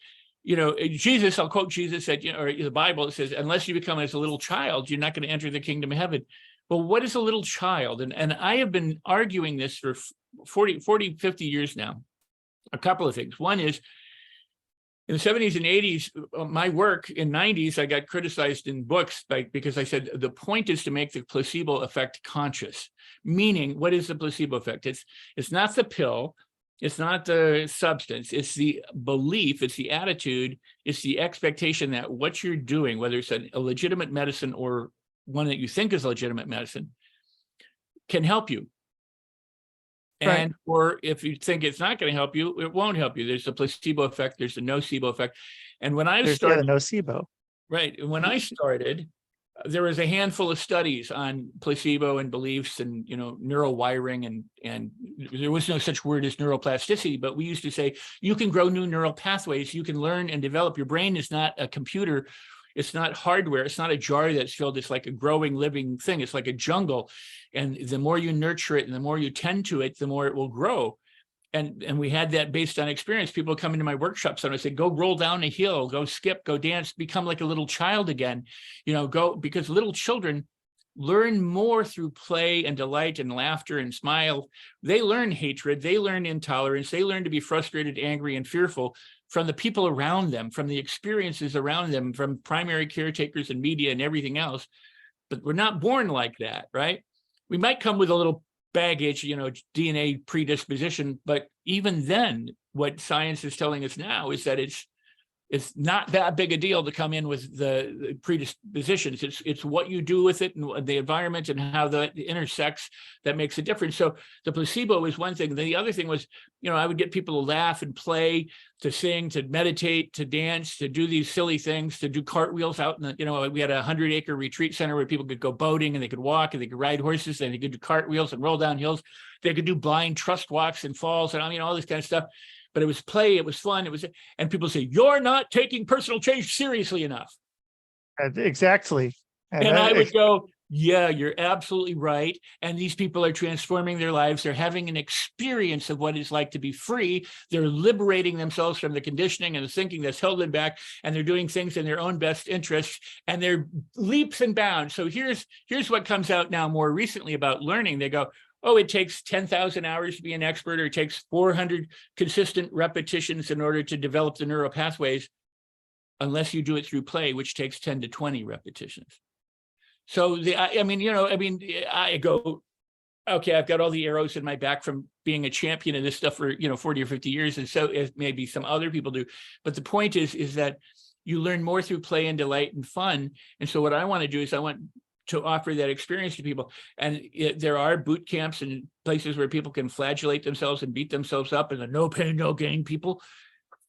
Jesus, I'll quote Jesus, said, or the Bible, it says, unless you become as a little child, you're not going to enter the kingdom of heaven. Well, what is a little child? And I have been arguing this for 40, 50 years now. A couple of things. One is, in the 70s and 80s, my work in 90s, I got criticized in books because I said the point is to make the placebo effect conscious. Meaning, what is the placebo effect? It's not the pill. It's not the substance. It's the belief. It's the attitude. It's the expectation that what you're doing, whether it's a legitimate medicine or one that you think is legitimate medicine, can help you. And or if you think it's not going to help you, it won't help you. There's a placebo effect. There's a nocebo effect. And when I started, the nocebo. Right. When I started, there was a handful of studies on placebo and beliefs and, neural wiring, and there was no such word as neuroplasticity, but we used to say, you can grow new neural pathways. You can learn and develop. Your brain is not a computer. It's not hardware. It's not a jar that's filled. It's like a growing, living thing. It's like a jungle. And the more you nurture it and the more you tend to it, the more it will grow. And we had that based on experience. People come into my workshops and I say, go roll down a hill, go skip, go dance, become like a little child again, because little children learn more through play and delight and laughter and smile. They learn hatred. They learn intolerance. They learn to be frustrated, angry, and fearful from the people around them, from the experiences around them, from primary caretakers and media and everything else. But we're not born like that, right? We might come with a little baggage, DNA predisposition, but even then, what science is telling us now is that it's not that big a deal to come in with the predispositions. It's what you do with it and the environment and how that intersects that makes a difference. So the placebo is one thing. The other thing was, I would get people to laugh and play, to sing, to meditate, to dance, to do these silly things, to do cartwheels out in the, we had a 100-acre retreat center where people could go boating and they could walk and they could ride horses and they could do cartwheels and roll down hills. They could do blind trust walks and falls and all this kind of stuff. But it was play, it was fun, and people say, you're not taking personal change seriously enough. Exactly. And I would go, yeah, you're absolutely right. And these people are transforming their lives. They're having an experience of what it's like to be free. They're liberating themselves from the conditioning and the thinking that's held them back. And they're doing things in their own best interests. And they're leaps and bounds. So here's what comes out now more recently about learning. They go, oh, it takes 10,000 hours to be an expert, or it takes 400 consistent repetitions in order to develop the neural pathways, unless you do it through play, which takes 10 to 20 repetitions. So I go, okay, I've got all the arrows in my back from being a champion of this stuff for 40 or 50 years, and so as maybe some other people do. But the point is that you learn more through play and delight and fun. And so what I want to do is I want to offer that experience to people. And there are boot camps and places where people can flagellate themselves and beat themselves up, and the no pain, no gain people.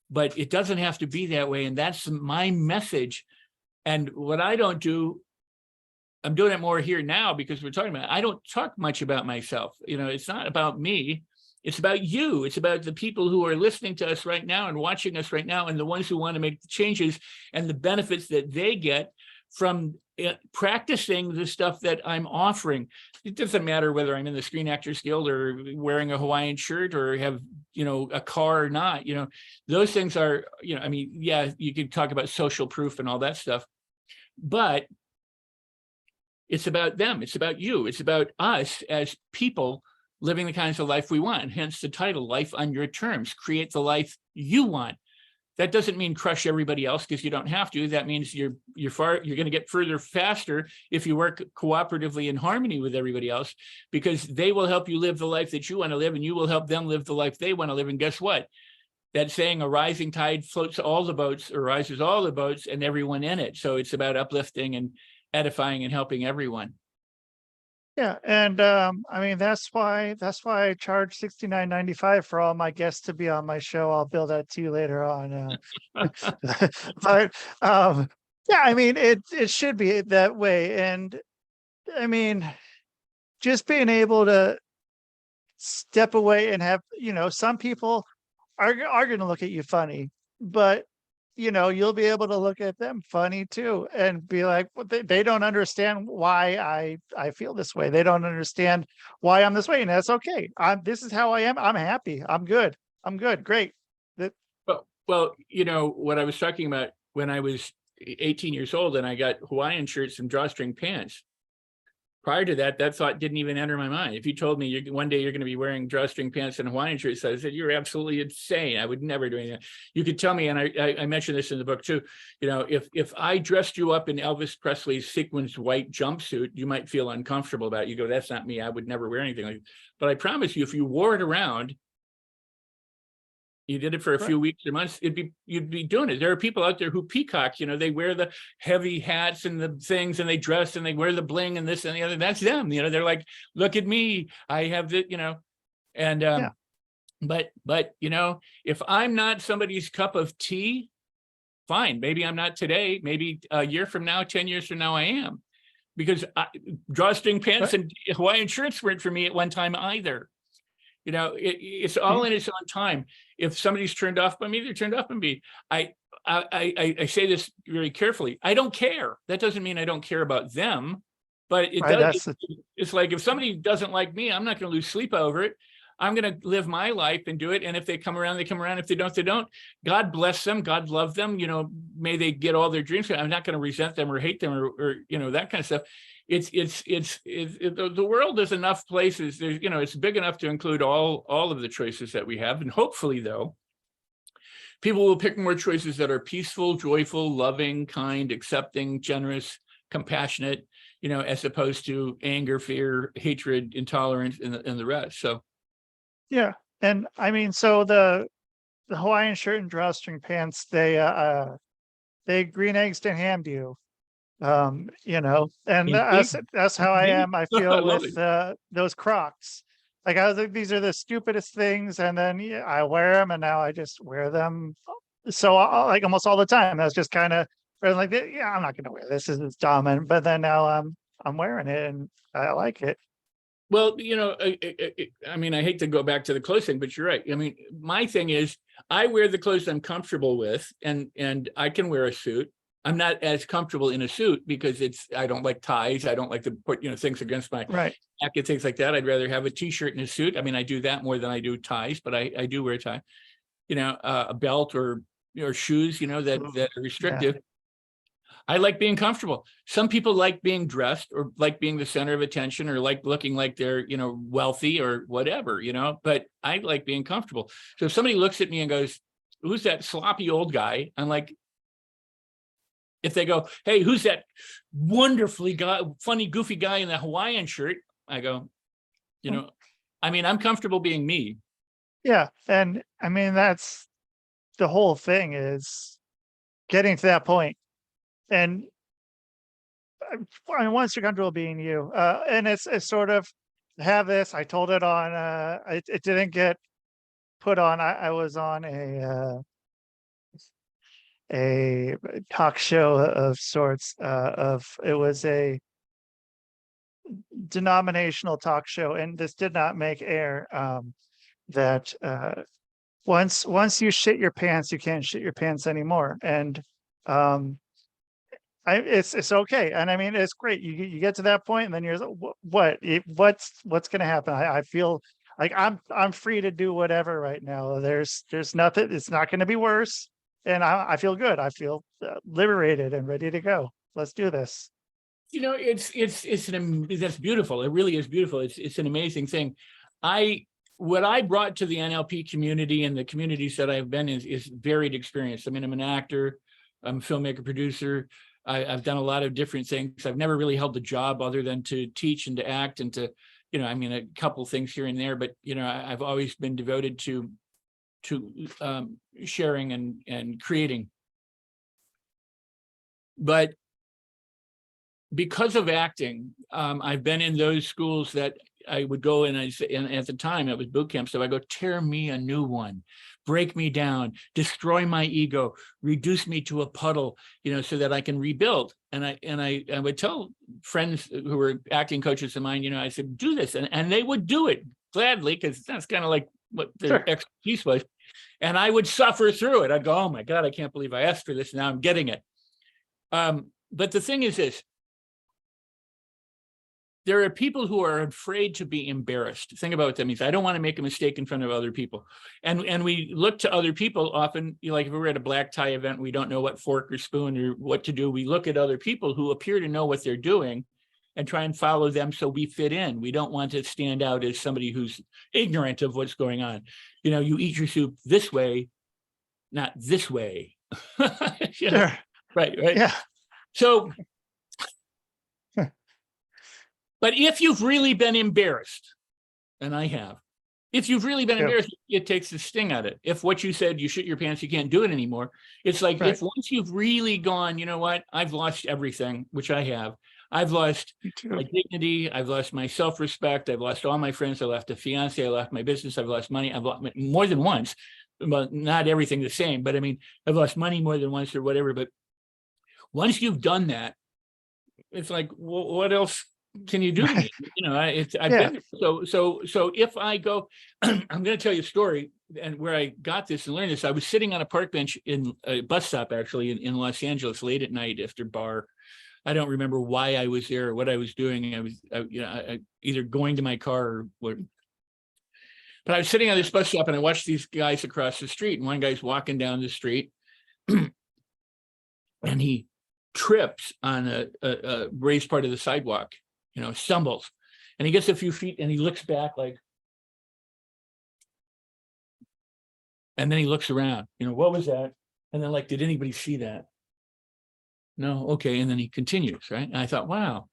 But it doesn't have to be that way. And that's my message. And what I don't do, I'm doing it more here now because we're talking about it. I don't talk much about myself. It's not about me. It's about you. It's about the people who are listening to us right now and watching us right now, and the ones who want to make the changes and the benefits that they get from practicing the stuff that I'm offering. It doesn't matter whether I'm in the Screen Actors Guild or wearing a Hawaiian shirt or have, a car or not. Those things are, yeah, you could talk about social proof and all that stuff, but It's about them. It's about you. It's about us as people living the kinds of life we want. Hence the title, Life on Your Terms. Create the life you want. That doesn't mean crush everybody else, because you don't have to. That means you're going to get further faster if you work cooperatively in harmony with everybody else, because they will help you live the life that you want to live, and you will help them live the life they want to live. And guess what? That saying, a rising tide floats all the boats, or rises all the boats and everyone in it. So it's about uplifting and edifying and helping everyone. Yeah, and I mean that's why I charge $69.95 for all my guests to be on my show. I'll bill that to you later on. But yeah, I mean it should be that way. And I mean, just being able to step away and have, some people are going to look at you funny, but you'll be able to look at them funny too and be like, well, they don't understand why I feel this way. They don't understand why I'm this way. And that's okay. This is how I am. I'm happy. I'm good. Great. Well, what I was talking about when I was 18 years old and I got Hawaiian shirts and drawstring pants. Prior to that, that thought didn't even enter my mind. If you told me one day you're going to be wearing drawstring pants and Hawaiian shirts, I said, you're absolutely insane. I would never do anything. You could tell me, and I mentioned this in the book too, if I dressed you up in Elvis Presley's sequins white jumpsuit, you might feel uncomfortable about it. You go, that's not me. I would never wear anything like that. But I promise you, if you wore it around, you did it for a few weeks or months, you'd be doing it. There are people out there who peacock, they wear the heavy hats and the things, and they dress and they wear the bling and this and the other. That's them. They're like, look at me. I have the, and Yeah. but if I'm not somebody's cup of tea, fine. Maybe I'm not today. Maybe a year from now, 10 years from now, I am. Because drawstring pants and Hawaiian shirts weren't for me at one time either. It's all in its own time. If somebody's turned off by me, they're turned off by me. I say this very carefully. I don't care. That doesn't mean I don't care about them, but it does. It's like, if somebody doesn't like me, I'm not going to lose sleep over it. I'm going to live my life and do it. And if they come around, they come around. If they don't, they don't. God bless them. God love them. May they get all their dreams. I'm not going to resent them or hate them or that kind of stuff. The world is enough places. There's, it's big enough to include all of the choices that we have. And hopefully, though, people will pick more choices that are peaceful, joyful, loving, kind, accepting, generous, compassionate, as opposed to anger, fear, hatred, intolerance, and the rest. So, yeah. And I mean, so the Hawaiian shirt and drawstring pants, they green eggs and hammed you. And that's how I am. I feel with those Crocs. Like, I was like, these are the stupidest things, and then I wear them, and now I just wear them. So like almost all the time. That's just kind of like, yeah, I'm not going to wear this. This is dumb. But then now I'm wearing it, and I like it. Well, I mean, I hate to go back to the clothes thing, but you're right. I mean, my thing is, I wear the clothes I'm comfortable with, and I can wear a suit. I'm not as comfortable in a suit because I don't like ties. I don't like to put, things against my neck and things like that. I'd rather have a t-shirt and a suit. I mean, I do that more than I do ties, but I do wear a tie, a belt or shoes, that are restrictive. Yeah. I like being comfortable. Some people like being dressed or like being the center of attention or like looking like they're, wealthy or whatever, but I like being comfortable. So if somebody looks at me and goes, who's that sloppy old guy? I'm like, if they go, hey, who's that wonderfully funny, goofy guy in the Hawaiian shirt? I go, I mean, I'm comfortable being me. Yeah. And I mean, that's the whole thing, is getting to that point. And I mean, once you're comfortable being you, and it's sort of have this, I told it on, it didn't get put on. I was on a talk show of sorts, it was a denominational talk show, and this did not make air, that once you shit your pants, you can't shit your pants anymore. And it's okay. And I mean, it's great. You get to that point, and then you're what's going to happen? I feel like I'm free to do whatever right now. There's nothing. It's not going to be worse. And I feel good. I feel liberated and ready to go. Let's do this. That's beautiful. It really is beautiful. It's an amazing thing. What I brought to the NLP community and the communities that I've been in is varied experience. I mean, I'm an actor, I'm a filmmaker, producer. I've done a lot of different things. I've never really held a job other than to teach and to act and to, I mean, a couple things here and there, but, I've always been devoted to sharing and creating. But because of acting, I've been in those schools that I would go and and at the time it was boot camp. So I go, tear me a new one, break me down, destroy my ego, reduce me to a puddle, so that I can rebuild. And I would tell friends who were acting coaches of mine, I said, do this. And they would do it gladly, because that's kind of like what their expertise was. And I would suffer through it. I'd go, oh my God, I can't believe I asked for this. Now I'm getting it. But the thing is this. There are people who are afraid to be embarrassed. Think about what that means. I don't want to make a mistake in front of other people. And we look to other people often, like if we're at a black tie event, we don't know what fork or spoon or what to do. We look at other people who appear to know what they're doing and try and follow them so we fit in. We don't want to stand out as somebody who's ignorant of what's going on. You eat your soup this way, not this way. Sure. Right. Yeah. So, but if you've really been embarrassed, and I have, if you've really been embarrassed, it takes the sting out of it. If what you said, you shit your pants, you can't do it anymore. It's like, if once you've really gone, you know what, I've lost everything, which I have. I've lost my dignity. I've lost my self-respect. I've lost all my friends. I lost a fiance. I lost my business. I've lost money. I've lost more than once, but not everything the same. But I mean, I've lost money more than once or whatever. But once you've done that, it's like, well, what else can you do to me? I've been so if I go, I'm going to tell you a story, and where I got this and learned this. I was sitting on a park bench in a bus stop, actually, in Los Angeles, late at night after bar. I don't remember why I was there or what I was doing. I was, either going to my car or what. But I was sitting on this bus stop and I watched these guys across the street, and one guy's walking down the street, and he trips on a raised part of the sidewalk. Stumbles, and he gets a few feet and he looks back and then he looks around, what was that? And then did anybody see that? No. Okay. And then he continues, right? And I thought, wow,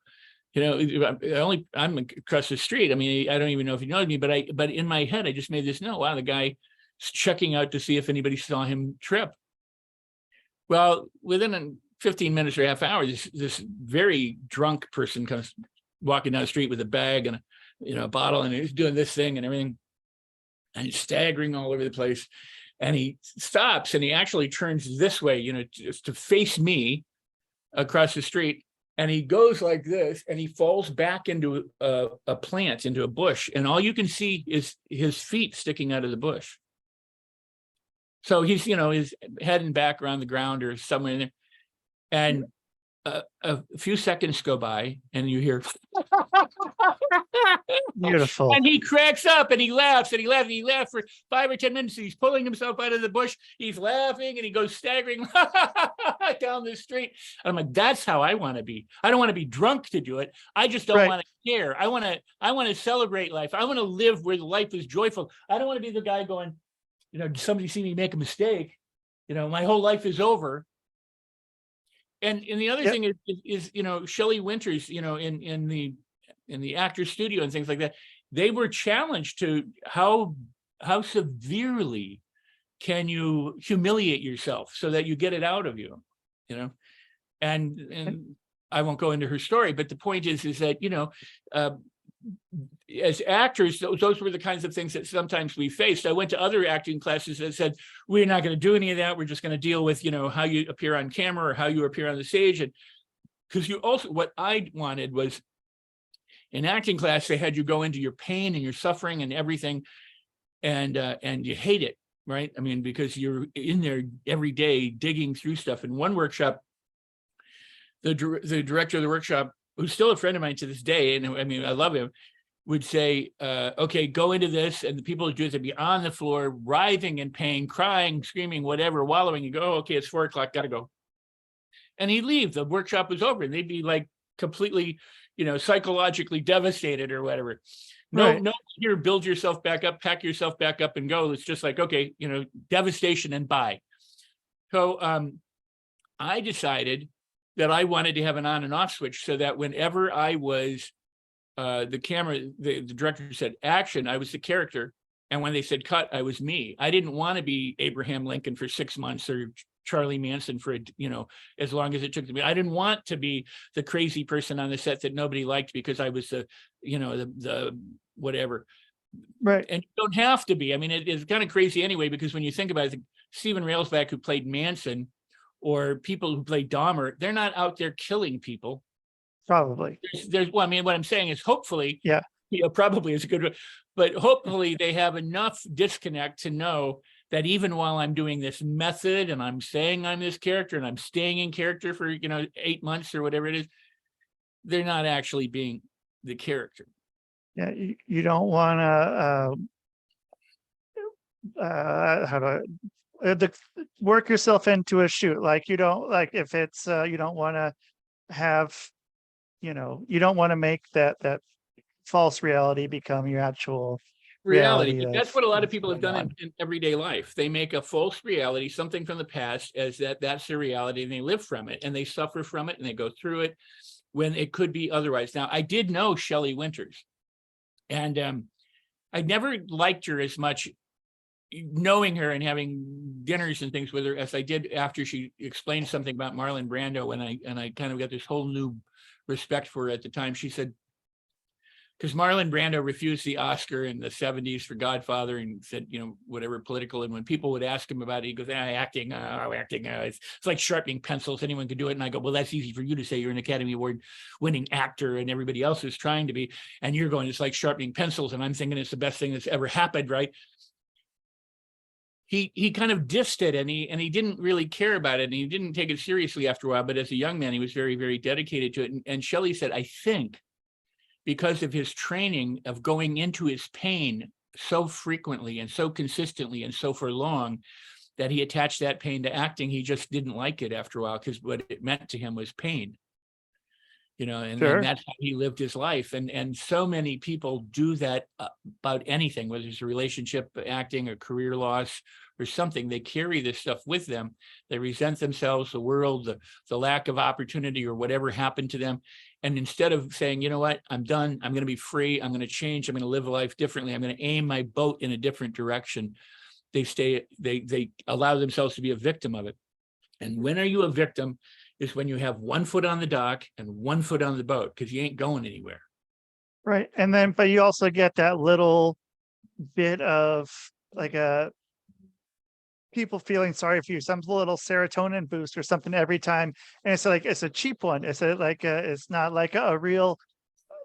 I'm across the street. I mean, I don't even know if he knows me, but in my head, I just made this note. Wow, the guy is checking out to see if anybody saw him trip. Well, within 15 minutes or half hour, this very drunk person comes walking down the street with a bag and a bottle, and he's doing this thing and everything, and he's staggering all over the place. And he stops and he actually turns this way, just to face me across the street. And he goes like this, and he falls back into a plant, into a bush, and all you can see is his feet sticking out of the bush. So he's, his head and back around the ground or somewhere in there, and a few seconds go by, and you hear beautiful, and he cracks up and he laughs and he laughs and he laughs for 5 or 10 minutes. He's pulling himself out of the bush. He's laughing and he goes staggering down the street. And I'm like, that's how I want to be. I don't want to be drunk to do it. I just don't want to care. I want to celebrate life. I want to live where life is joyful. I don't want to be the guy going, somebody see me make a mistake. My whole life is over. And the other thing is Shelley Winters, in the actor's studio and things like that, they were challenged to how severely can you humiliate yourself so that you get it out of you, and I won't go into her story, but the point is that, as actors, those were the kinds of things that sometimes we faced. I went to other acting classes that said, we're not going to do any of that. We're just going to deal with, how you appear on camera or how you appear on the stage. And because what I wanted was, in acting class, they had you go into your pain and your suffering and everything. And you hate it, right? I mean, because you're in there every day digging through stuff. In one workshop, the director of the workshop, who's still a friend of mine to this day, and I mean, I love him, would say, okay, go into this, and the people who do it, they'd be on the floor, writhing in pain, crying, screaming, whatever, wallowing. You go, oh, okay, it's 4 o'clock, gotta go. And he'd leave. The workshop was over, and they'd be like completely, psychologically devastated or whatever. No, Right. no, here, build yourself back up, pack yourself back up and go. It's just like, okay, devastation and bye. So I decided that I wanted to have an on and off switch so that whenever I was the camera, the director said action, I was the character. And when they said cut, I was me. I didn't want to be Abraham Lincoln for 6 months or Charlie Manson for, as long as it took to be. I didn't want to be the crazy person on the set that nobody liked because I was the whatever. Right. And you don't have to be. I mean, it's kind of crazy anyway, because when you think about it, Stephen Railsback, who played Manson, or people who play Dahmer, they're not out there killing people. Probably. Well, I mean, what I'm saying is hopefully, Yeah. Probably is a good word, but hopefully they have enough disconnect to know that even while I'm doing this method and I'm saying I'm this character and I'm staying in character for, 8 months or whatever it is, they're not actually being the character. Yeah. You don't want to, how do I, work yourself into a shoot. Like you don't, like if it's, you don't want to have, you don't want to make that false reality become your actual reality. reality. That's what a lot of people have going done on. in everyday life. They make a false reality, something from the past, as that's their reality, and they live from it and they suffer from it and they go through it when it could be otherwise. Now, I did know Shelley Winters, and I never liked her as much, knowing her and having dinners and things with her, as I did after she explained something about Marlon Brando, and I kind of got this whole new respect for her at the time. She said, because Marlon Brando refused the Oscar in the 70s for Godfather and said, whatever political. And when people would ask him about it, he goes, acting. It's like sharpening pencils. Anyone could do it. And I go, well, that's easy for you to say. You're an Academy Award winning actor and everybody else is trying to be. And you're going, it's like sharpening pencils. And I'm thinking it's the best thing that's ever happened, right? He kind of dissed it, and he didn't really care about it, and he didn't take it seriously after a while. But as a young man, he was very, very dedicated to it. And Shelley said, I think, because of his training of going into his pain so frequently and so consistently and so for long, that he attached that pain to acting. He just didn't like it after a while, because what it meant to him was pain. And that's how he lived his life. And so many people do that about anything, whether it's a relationship, acting, a career loss, or something. They carry this stuff with them. They resent themselves, the world, the lack of opportunity, or whatever happened to them. And instead of saying, you know what, I'm done, I'm going to be free, I'm going to change, I'm going to live a life differently, I'm going to aim my boat in a different direction, they allow themselves to be a victim of it. And when are you a victim? Is when you have 1 foot on the dock and 1 foot on the boat, because you ain't going anywhere. Right. And then, but you also get that little bit of like people feeling sorry for you, some little serotonin boost or something every time. And it's like, it's a cheap one. It's it's not like a real,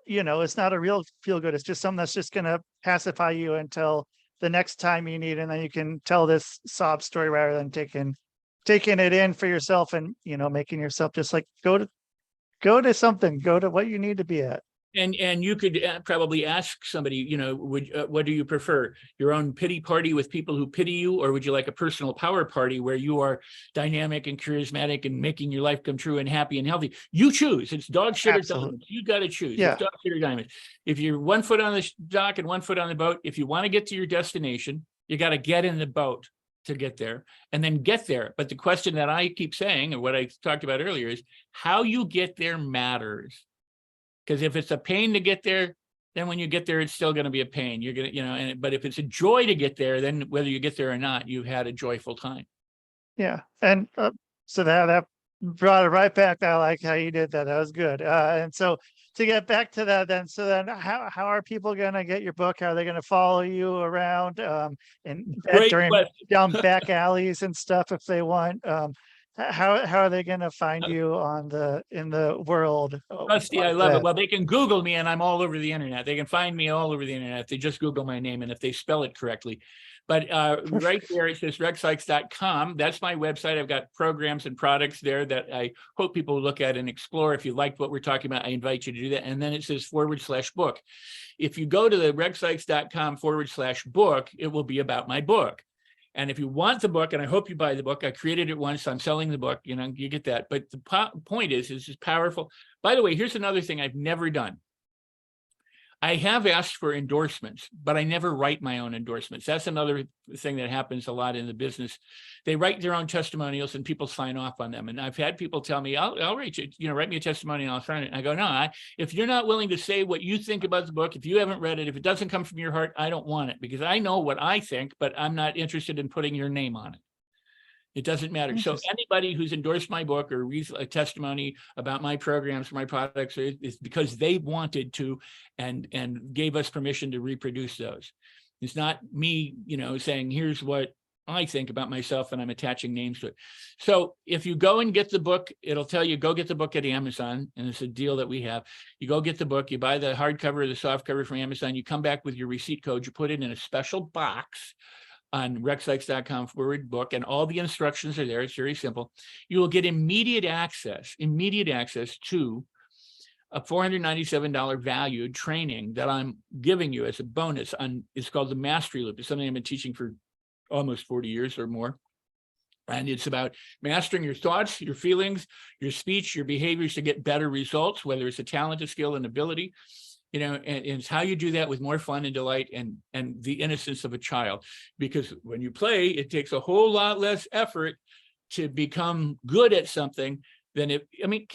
it's not a real feel good. It's just something that's just going to pacify you until the next time you need it. And then you can tell this sob story rather than taking it in for yourself and, making yourself just like go to something, go to what you need to be at. And you could probably ask somebody, what do you prefer? Your own pity party with people who pity you, or would you like a personal power party where you are dynamic and charismatic and making your life come true and happy and healthy? You choose. It's dog shit or diamonds. You got to choose. Yeah. It's dog shit or diamonds. If you're 1 foot on the dock and 1 foot on the boat, if you want to get to your destination, you got to get in the boat to get there, and then get there. But the question that I keep saying, and what I talked about earlier, is how you get there matters. Because if it's a pain to get there, then when you get there, it's still going to be a pain. You're going to, but if it's a joy to get there, then whether you get there or not, you've had a joyful time. Yeah. And so that brought it right back. I like how you did that. That was good. And so to get back to that, then how are people going to get your book? How are they going to follow you around down back alleys and stuff if they want? How are they going to find you in the world? Rusty, I love it. Well, they can Google me, and I'm all over the internet. They can find me all over the internet if they just Google my name and if they spell it correctly. But right there, it says rexsikes.com. That's my website. I've got programs and products there that I hope people will look at and explore. If you liked what we're talking about, I invite you to do that. And then it says /book. If you go to the rexsikes.com /book, it will be about my book. And if you want the book, and I hope you buy the book, I created it once, I'm selling the book, you know, you get that. But the point is it's powerful. By the way, here's another thing I've never done. I have asked for endorsements, but I never write my own endorsements. That's another thing that happens a lot in the business. They write their own testimonials and people sign off on them. And I've had people tell me, I'll write you, you know, write me a testimonial and I'll sign it. And I go, no, if you're not willing to say what you think about the book, if you haven't read it, if it doesn't come from your heart, I don't want it, because I know what I think, but I'm not interested in putting your name on it. It doesn't matter. So anybody who's endorsed my book or reads a testimony about my programs, my products, is because they wanted to and gave us permission to reproduce those. It's not me, you know, saying, here's what I think about myself and I'm attaching names to it. So if you go and get the book, it'll tell you, go get the book at Amazon. And it's a deal that we have. You go get the book, you buy the hardcover or the soft cover from Amazon, you come back with your receipt code, you put it in a special box on rexsikes.com/book, and all the instructions are there. It's very simple. You will get immediate access to a $497 valued training that I'm giving you as a bonus on. It's called the Mastery Loop. It's something I've been teaching for almost 40 years or more. And it's about mastering your thoughts, your feelings, your speech, your behaviors to get better results, whether it's a talent, a skill, and ability. You know, and it's how you do that with more fun and delight and the innocence of a child. Because when you play, it takes a whole lot less effort to become good at something than if, I mean,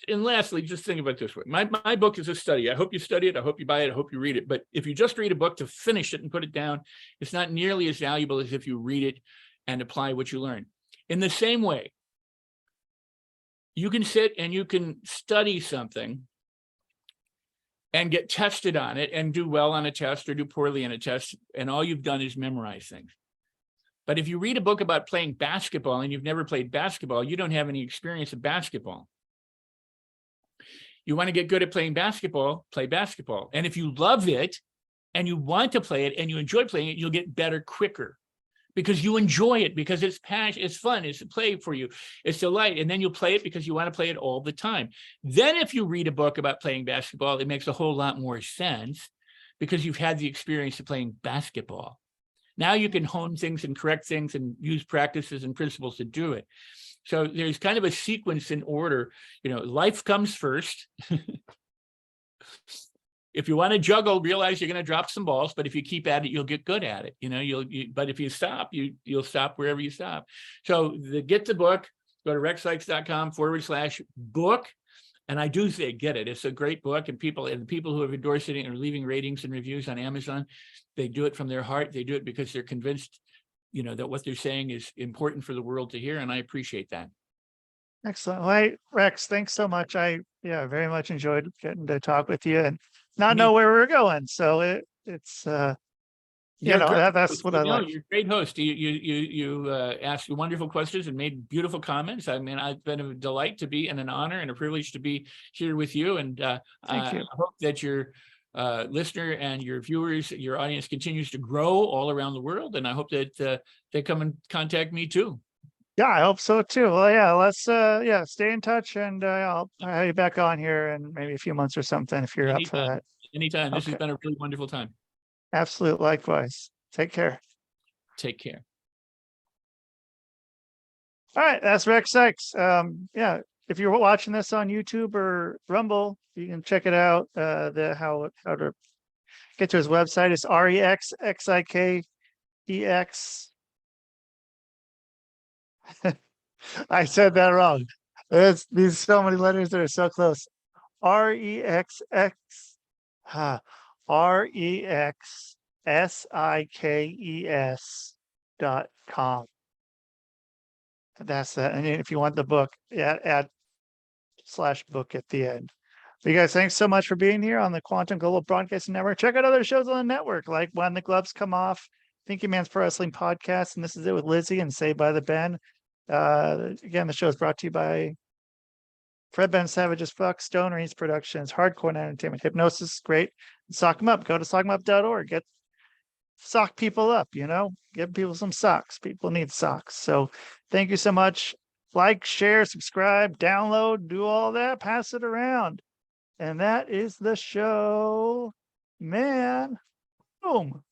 and lastly, just think about it this way. My book is a study. I hope you study it. I hope you buy it. I hope you read it. But if you just read a book to finish it and put it down, it's not nearly as valuable as if you read it and apply what you learn. In the same way, you can sit and you can study something and get tested on it and do well on a test or do poorly on a test, and all you've done is memorize things. But if you read a book about playing basketball and you've never played basketball, you don't have any experience of basketball. You want to get good at playing basketball, play basketball. And if you love it and you want to play it and you enjoy playing it, you'll get better quicker because you enjoy it, because it's passion, it's fun, it's a play for you, it's delight. And then you'll play it because you want to play it all the time. Then if you read a book about playing basketball, it makes a whole lot more sense because you've had the experience of playing basketball. Now you can hone things and correct things and use practices and principles to do it. So there's kind of a sequence in order. You know, life comes first. If you want to juggle, realize you're going to drop some balls, but if you keep at it, you'll get good at it. You know, but if you stop, you'll stop wherever you stop. So get the book, go to rexsikes.com/book. And I do say, get it. It's a great book, and people who have endorsed it are leaving ratings and reviews on Amazon. They do it from their heart. They do it because they're convinced, you know, that what they're saying is important for the world to hear. And I appreciate that. Excellent. Well, hey, Rex, thanks so much. I very much enjoyed getting to talk with you and not know where we're going. So it's that's what I like. You're a great host. You asked wonderful questions and made beautiful comments. I mean, it's been a delight to be and an honor and a privilege to be here with you. And Thank you. I hope that your listener and your viewers, your audience continues to grow all around the world. And I hope that they come and contact me too. Yeah, I hope so too. Well, yeah, let's stay in touch, and I'll have you back on here in maybe a few months or something if you're up for that. Anytime. This has been a really wonderful time. Absolute. Likewise. Take care. Take care. All right, that's Rex Sikes. If you're watching this on YouTube or Rumble, you can check it out. How to get to his website is REXSIKEX. I said that wrong. These so many letters that are so close. REXSIKES.com. That's that. And if you want the book, add /book at the end. But you guys, thanks so much for being here on the Quantum Global Broadcasting Network. Check out other shows on the network, like When the Gloves Come Off, Thinking Man's Pro Wrestling Podcast, and This Is It with Lizzie and Saved by the Ben. Again, the show is brought to you by Fred Ben Savage's Fuck, Stone Reeds Productions, Hardcore Entertainment, Hypnosis is great. Sock them up. Go to sock'emup.org. Sock people up, give people some socks. People need socks. So thank you so much. Like, share, subscribe, download, do all that, pass it around. And that is the show, man. Boom.